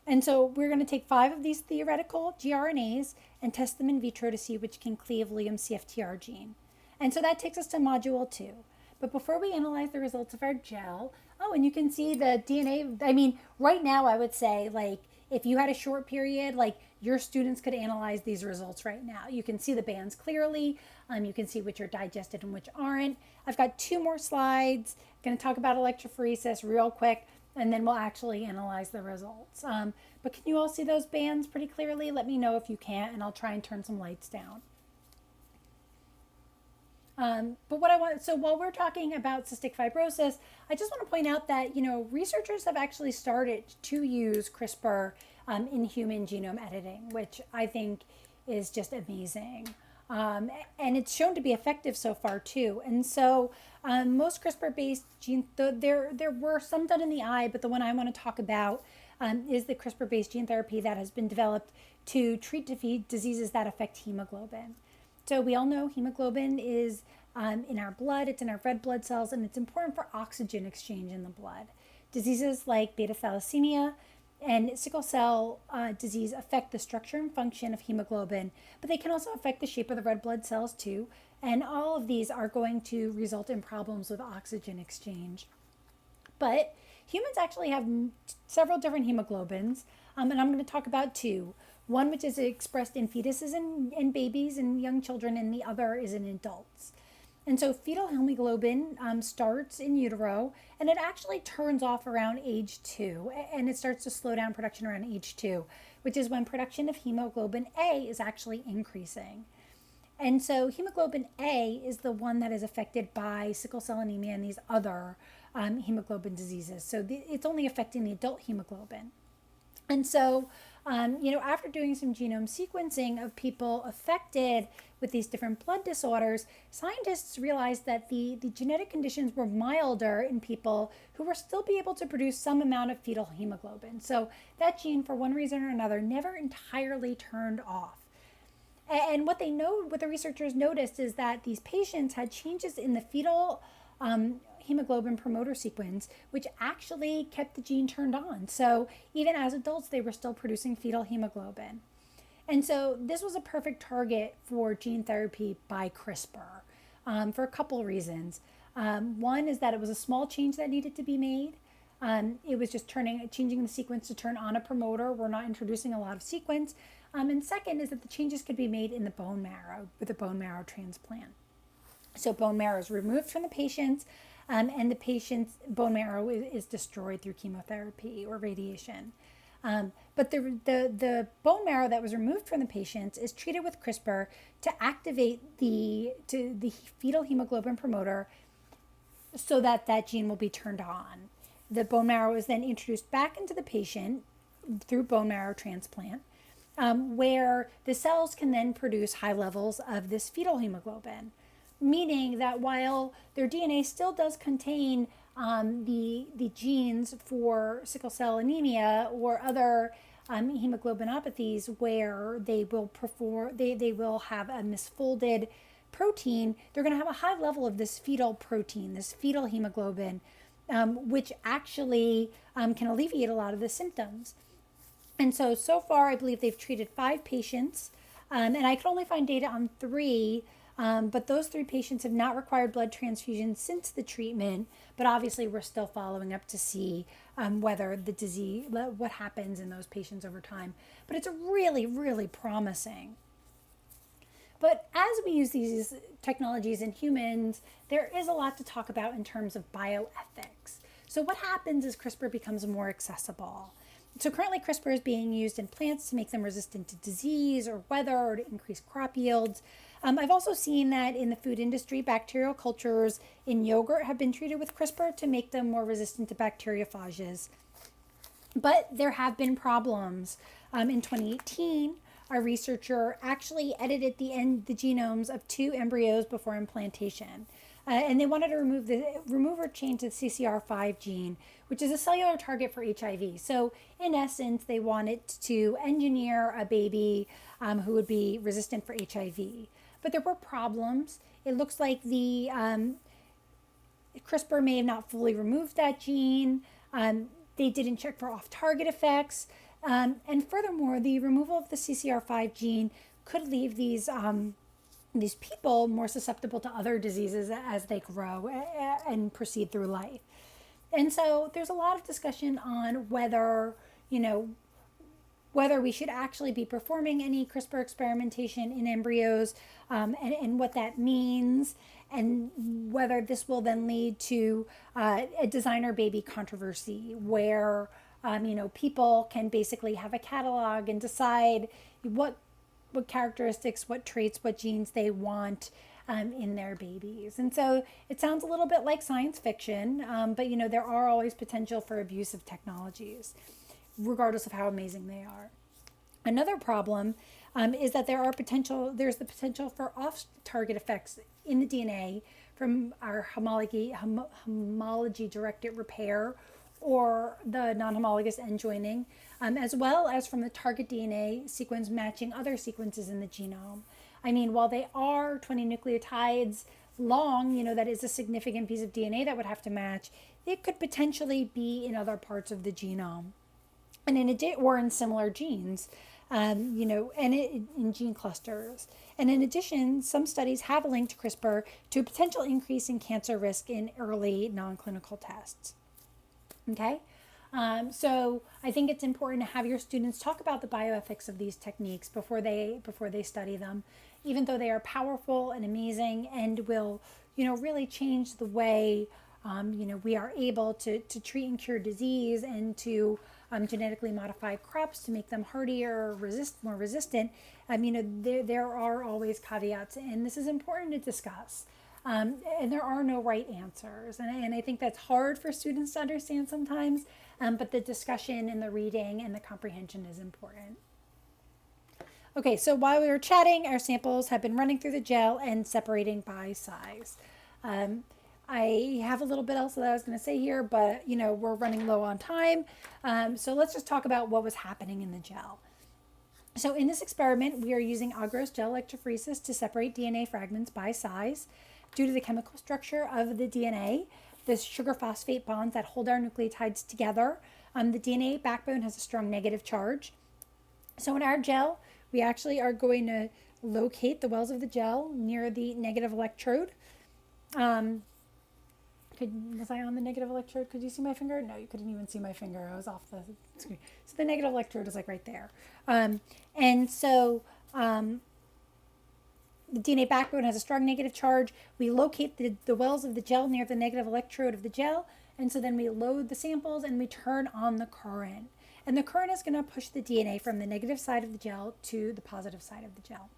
And so we're going to take 5 of these theoretical gRNAs and test them in vitro to see which can cleave Williams' CFTR gene. And so that takes us to module 2. But before we analyze the results of our gel, and you can see the DNA, right now I would say, if you had a short period, your students could analyze these results right now. You can see the bands clearly. You can see which are digested and which aren't. I've got 2 more slides. I'm going to talk about electrophoresis real quick, and then we'll actually analyze the results. But can you all see those bands pretty clearly? Let me know if you can't, and I'll try and turn some lights down. So while we're talking about cystic fibrosis, I just want to point out that, researchers have actually started to use CRISPR in human genome editing, which I think is just amazing. And it's shown to be effective so far too. And so most CRISPR-based gene, there were some done in the eye, but the one I want to talk about is the CRISPR-based gene therapy that has been developed to treat diseases that affect hemoglobin. So we all know hemoglobin is in our blood, it's in our red blood cells, and it's important for oxygen exchange in the blood. Diseases like beta thalassemia and sickle cell disease affect the structure and function of hemoglobin, but they can also affect the shape of the red blood cells too. And all of these are going to result in problems with oxygen exchange. But humans actually have several different hemoglobins, and I'm going to talk about 2. One which is expressed in fetuses and babies and young children, and the other is in adults. And so fetal hemoglobin starts in utero, and it actually turns off around age 2, and it starts to slow down production around age 2, which is when production of hemoglobin A is actually increasing. And so hemoglobin A is the one that is affected by sickle cell anemia and these other hemoglobin diseases. So it's only affecting the adult hemoglobin. And so, after doing some genome sequencing of people affected with these different blood disorders, scientists realized that the genetic conditions were milder in people who were still be able to produce some amount of fetal hemoglobin. So that gene, for one reason or another, never entirely turned off. And what the researchers noticed is that these patients had changes in the fetal hemoglobin promoter sequence, which actually kept the gene turned on. So even as adults, they were still producing fetal hemoglobin. And so this was a perfect target for gene therapy by CRISPR for a couple of reasons. One is that it was a small change that needed to be made. It was just changing the sequence to turn on a promoter. We're not introducing a lot of sequence. And second is that the changes could be made in the bone marrow with a bone marrow transplant. So bone marrow is removed from the patients, and the patient's bone marrow is destroyed through chemotherapy or radiation. But the bone marrow that was removed from the patients is treated with CRISPR to activate the fetal hemoglobin promoter so that that gene will be turned on. The bone marrow is then introduced back into the patient through bone marrow transplant, where the cells can then produce high levels of this fetal hemoglobin, meaning that while their DNA still does contain the genes for sickle cell anemia or other hemoglobinopathies where they will have a misfolded protein, they're going to have a high level of this fetal protein, this fetal hemoglobin, which actually can alleviate a lot of the symptoms. And so far, I believe they've treated 5 patients, and I could only find data on 3, but those 3 patients have not required blood transfusion since the treatment, but obviously we're still following up to see whether the disease, what happens in those patients over time. But it's really, really promising. But as we use these technologies in humans, there is a lot to talk about in terms of bioethics. So what happens as CRISPR becomes more accessible? So currently CRISPR is being used in plants to make them resistant to disease or weather or to increase crop yields. I've also seen that in the food industry, bacterial cultures in yogurt have been treated with CRISPR to make them more resistant to bacteriophages. But there have been problems. In 2018, a researcher actually edited the genomes of 2 embryos before implantation. And they wanted to remove or change the CCR5 gene, which is a cellular target for HIV. So in essence, they wanted to engineer a baby who would be resistant for HIV. But there were problems. It looks like the CRISPR may have not fully removed that gene. They didn't check for off-target effects. And furthermore, the removal of the CCR5 gene could leave these people more susceptible to other diseases as they grow and proceed through life. And so there's a lot of discussion on whether we should actually be performing any CRISPR experimentation in embryos, and what that means, and whether this will then lead to a designer baby controversy where people can basically have a catalog and decide what characteristics, what traits, what genes they want in their babies. And so it sounds a little bit like science fiction, but there are always potential for abuse of technologies, regardless of how amazing they are. Another problem is that there's the potential for off-target effects in the DNA from our homology-directed repair or the non-homologous end joining, as well as from the target DNA sequence matching other sequences in the genome. I mean, while they are 20 nucleotides long, that is a significant piece of DNA that would have to match. It could potentially be in other parts of the genome, and in similar genes, and in gene clusters. And in addition, some studies have linked CRISPR to a potential increase in cancer risk in early non-clinical tests. Okay, so I think it's important to have your students talk about the bioethics of these techniques before they study them, even though they are powerful and amazing and will, really change the way, we are able to treat and cure disease and to genetically modify crops to make them hardier or more resistant. There are always caveats, and this is important to discuss. And there are no right answers. And I think that's hard for students to understand sometimes, but the discussion and the reading and the comprehension is important. Okay, so while we were chatting, our samples have been running through the gel and separating by size. I have a little bit else that I was going to say here, but we're running low on time. So let's just talk about what was happening in the gel. So in this experiment, we are using agarose gel electrophoresis to separate DNA fragments by size. Due to the chemical structure of the DNA, the sugar phosphate bonds that hold our nucleotides together, the DNA backbone has a strong negative charge. So in our gel, we actually are going to locate the wells of the gel near the negative electrode, Was I on the negative electrode? Could you see my finger? No, you couldn't even see my finger. I was off the screen. So the negative electrode is like right there. And so the DNA backbone has a strong negative charge. We locate the wells of the gel near the negative electrode of the gel. And so then we load the samples and we turn on the current. And the current is going to push the DNA from the negative side of the gel to the positive side of the gel.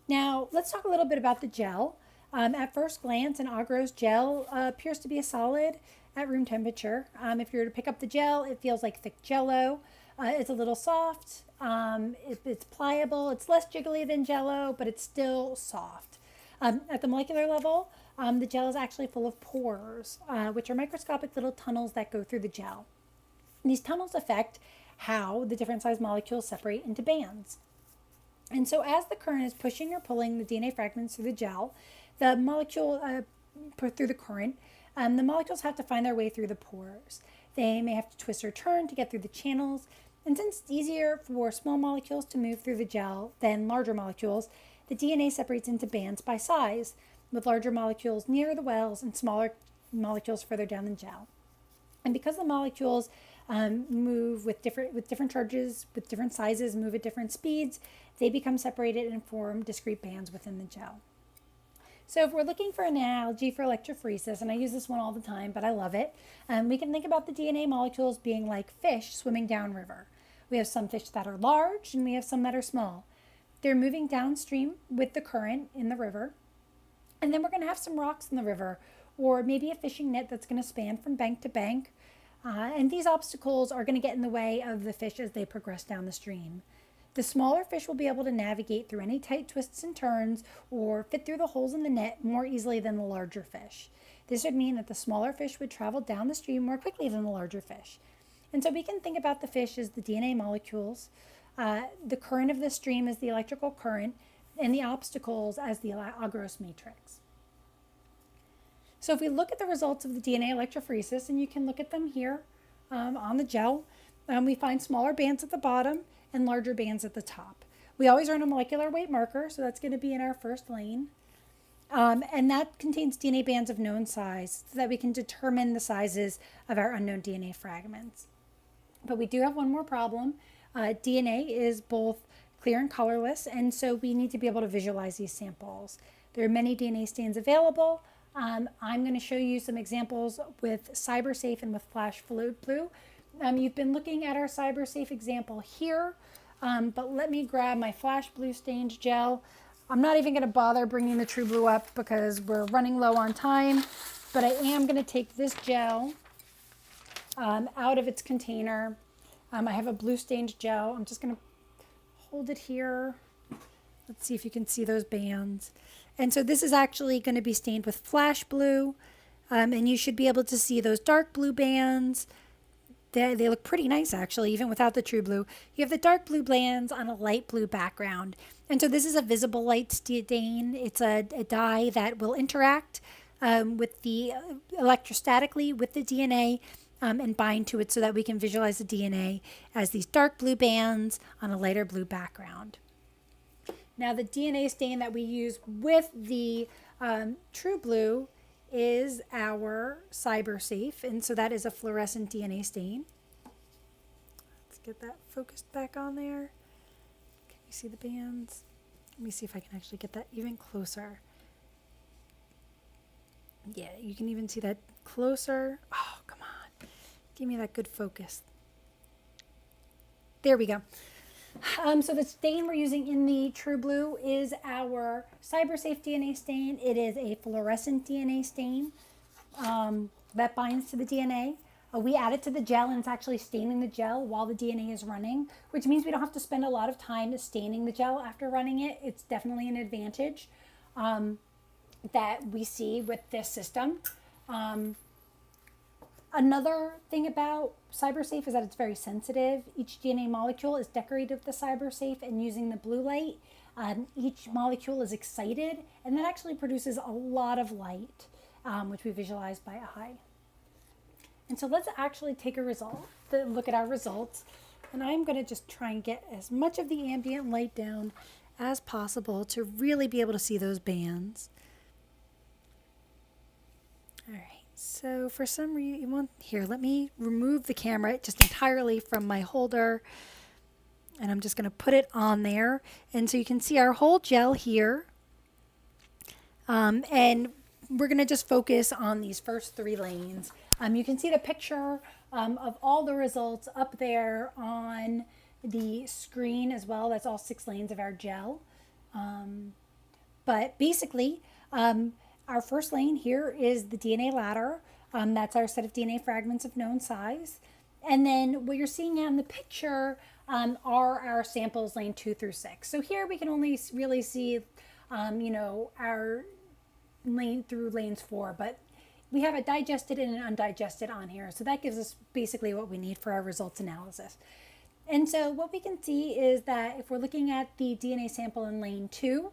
Now, let's talk a little bit about the gel. At first glance, an agarose gel appears to be a solid at room temperature. If you were to pick up the gel, it feels like thick Jell-O. It's a little soft. It's pliable. It's less jiggly than Jell-O, but it's still soft. At the molecular level, the gel is actually full of pores, which are microscopic little tunnels that go through the gel. And these tunnels affect how the different size molecules separate into bands. And so as the current is pushing or pulling the DNA fragments through the gel, the molecule through the current, the molecules have to find their way through the pores. They may have to twist or turn to get through the channels. And since it's easier for small molecules to move through the gel than larger molecules, the DNA separates into bands by size, with larger molecules near the wells and smaller molecules further down the gel. And because the molecules move with different charges, with different sizes, move at different speeds, they become separated and form discrete bands within the gel. So if we're looking for an analogy for electrophoresis, and I use this one all the time, but I love it, we can think about the DNA molecules being like fish swimming downriver. We have some fish that are large and we have some that are small. They're moving downstream with the current in the river. And then we're going to have some rocks in the river, or maybe a fishing net that's going to span from bank to bank. And these obstacles are going to get in the way of the fish as they progress down the stream. The smaller fish will be able to navigate through any tight twists and turns or fit through the holes in the net more easily than the larger fish. This would mean that the smaller fish would travel down the stream more quickly than the larger fish. And so we can think about the fish as the DNA molecules, the current of the stream as the electrical current, and the obstacles as the agarose matrix. So if we look at the results of the DNA electrophoresis, and you can look at them here on the gel, we find smaller bands at the bottom and larger bands at the top. We always run a molecular weight marker, so that's going to be in our first lane. And that contains DNA bands of known size so that we can determine the sizes of our unknown DNA fragments. But we do have one more problem. DNA is both clear and colorless, and so we need to be able to visualize these samples. There are many DNA stains available. I'm going to show you some examples with Cybersafe and with Flash Fluid Blue. You've been looking at our Cybersafe example here, but let me grab my Flash Blue stained gel. I'm not even going to bother bringing the True Blue up because we're running low on time, but I am going to take this gel out of its container. I have a blue stained gel. I'm just going to hold it here. Let's see if you can see those bands. And so this is actually going to be stained with Flash Blue, and you should be able to see those dark blue bands. They look pretty nice, actually, even without the True Blue. You have the dark blue bands on a light blue background. And so this is a visible light stain. It's a dye that will interact with the electrostatically with the DNA and bind to it so that we can visualize the DNA as these dark blue bands on a lighter blue background. Now, the DNA stain that we use with the True Blue is our Cybersafe, and so that is a fluorescent DNA stain. Let's get that focused back on there. Can you see the bands? Let me see if I can actually get that even closer. Yeah, you can even see that closer. Oh, come on. Give me that good focus. There we go. So the stain we're using in the True Blue is our Cybersafe DNA stain. It is a fluorescent DNA stain that binds to the DNA. We add it to the gel, and it's actually staining the gel while the DNA is running, which means we don't have to spend a lot of time staining the gel after running it. It's definitely an advantage that we see with this system. Another thing about Cybersafe is that it's very sensitive. Each DNA molecule is decorated with the Cybersafe, and using the blue light, each molecule is excited, and that actually produces a lot of light, which we visualize by eye. And so let's actually take a look at our results. And I'm going to just try and get as much of the ambient light down as possible to really be able to see those bands. All right. So for some reason, here, let me remove the camera just entirely from my holder. And I'm just going to put it on there. And so you can see our whole gel here. And we're going to just focus on these first 3 lanes. You can see the picture of all the results up there on the screen as well. That's all 6 lanes of our gel. But basically, our first lane here is the DNA ladder. That's our set of DNA fragments of known size. And then what you're seeing on the picture are our samples lane 2 through 6. So here we can only really see, our lane through lanes 4, but we have a digested and an undigested on here. So that gives us basically what we need for our results analysis. And so what we can see is that if we're looking at the DNA sample in lane 2,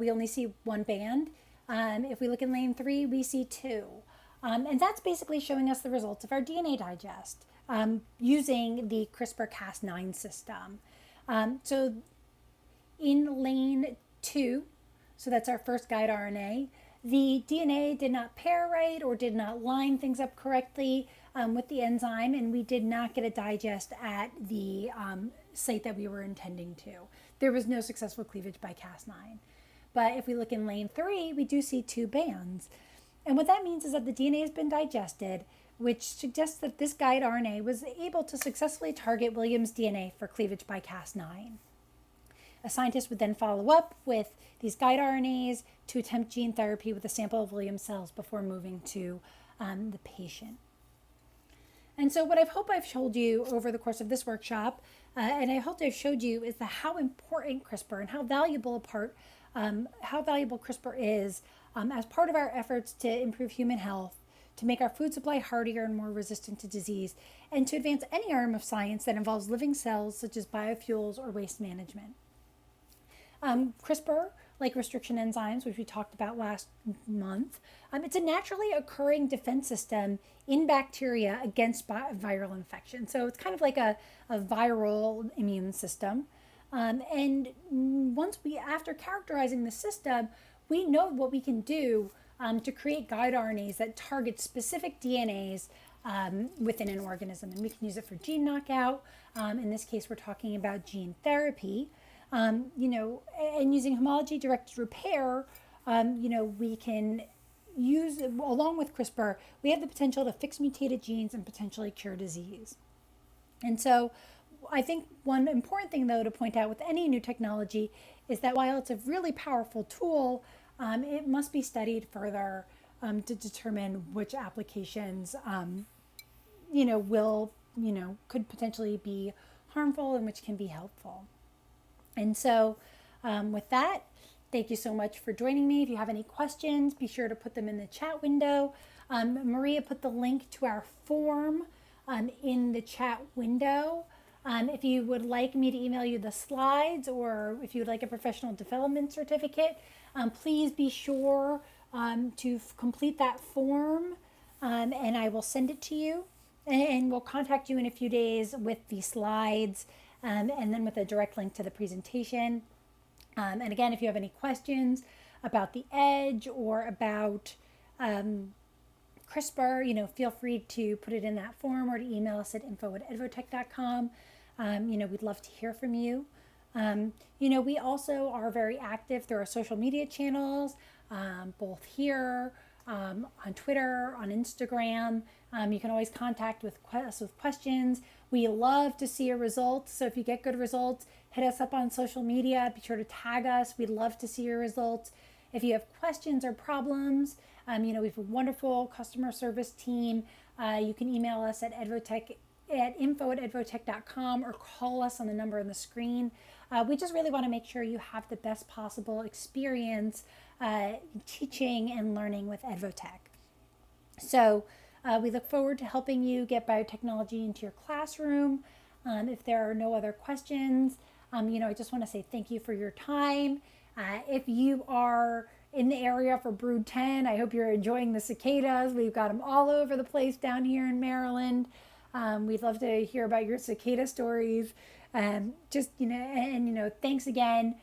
we only see 1 band. If we look in lane 3, we see 2. And that's basically showing us the results of our DNA digest using the CRISPR-Cas9 system. So in lane 2, so that's our first guide RNA, the DNA did not pair right or did not line things up correctly with the enzyme, and we did not get a digest at the site that we were intending to. There was no successful cleavage by Cas9. But if we look in lane 3, we do see 2 bands. And what that means is that the DNA has been digested, which suggests that this guide RNA was able to successfully target Williams DNA for cleavage by Cas9. A scientist would then follow up with these guide RNAs to attempt gene therapy with a sample of Williams cells before moving to the patient. And so what I hope I've showed you over the course of this workshop, and I hope I've showed you, is how important CRISPR and how valuable CRISPR is as part of our efforts to improve human health, to make our food supply hardier and more resistant to disease, and to advance any arm of science that involves living cells such as biofuels or waste management. CRISPR, like restriction enzymes, which we talked about last month, it's a naturally occurring defense system in bacteria against viral infection. So it's kind of like a viral immune system. And after characterizing the system, we know what we can do to create guide RNAs that target specific DNAs within an organism. And we can use it for gene knockout. In this case, we're talking about gene therapy. And using homology-directed repair, we can use, along with CRISPR, we have the potential to fix mutated genes and potentially cure disease. And so I think one important thing, though, to point out with any new technology is that while it's a really powerful tool, it must be studied further to determine which applications, could potentially be harmful and which can be helpful. And so with that, thank you so much for joining me. If you have any questions, be sure to put them in the chat window. Maria put the link to our form in the chat window. If you would like me to email you the slides, or if you would like a professional development certificate, please be sure to complete that form, and I will send it to you. And we'll contact you in a few days with the slides and then with a direct link to the presentation. And again, if you have any questions about the EDGE or about CRISPR, feel free to put it in that form or to email us at info@edvotek.com. We'd love to hear from you. We also are very active through our social media channels, both here, on Twitter, on Instagram. You can always contact us with questions. We love to see your results. So if you get good results, hit us up on social media. Be sure to tag us. We'd love to see your results. If you have questions or problems, we have a wonderful customer service team. You can email us at info@edvotek.com or call us on the number on the screen. We just really want to make sure you have the best possible experience teaching and learning with Edvotek. So we look forward to helping you get biotechnology into your classroom. If there are no other questions, I just want to say thank you for your time. If you are in the area for Brood 10, I hope you're enjoying the cicadas. We've got them all over the place down here in Maryland. We'd love to hear about your cicada stories. Thanks again,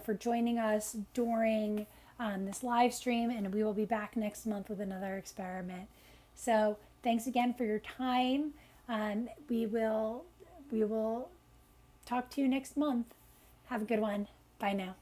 for joining us during on this live stream, and we will be back next month with another experiment. So thanks again for your time. We will talk to you next month. Have a good one. Bye now.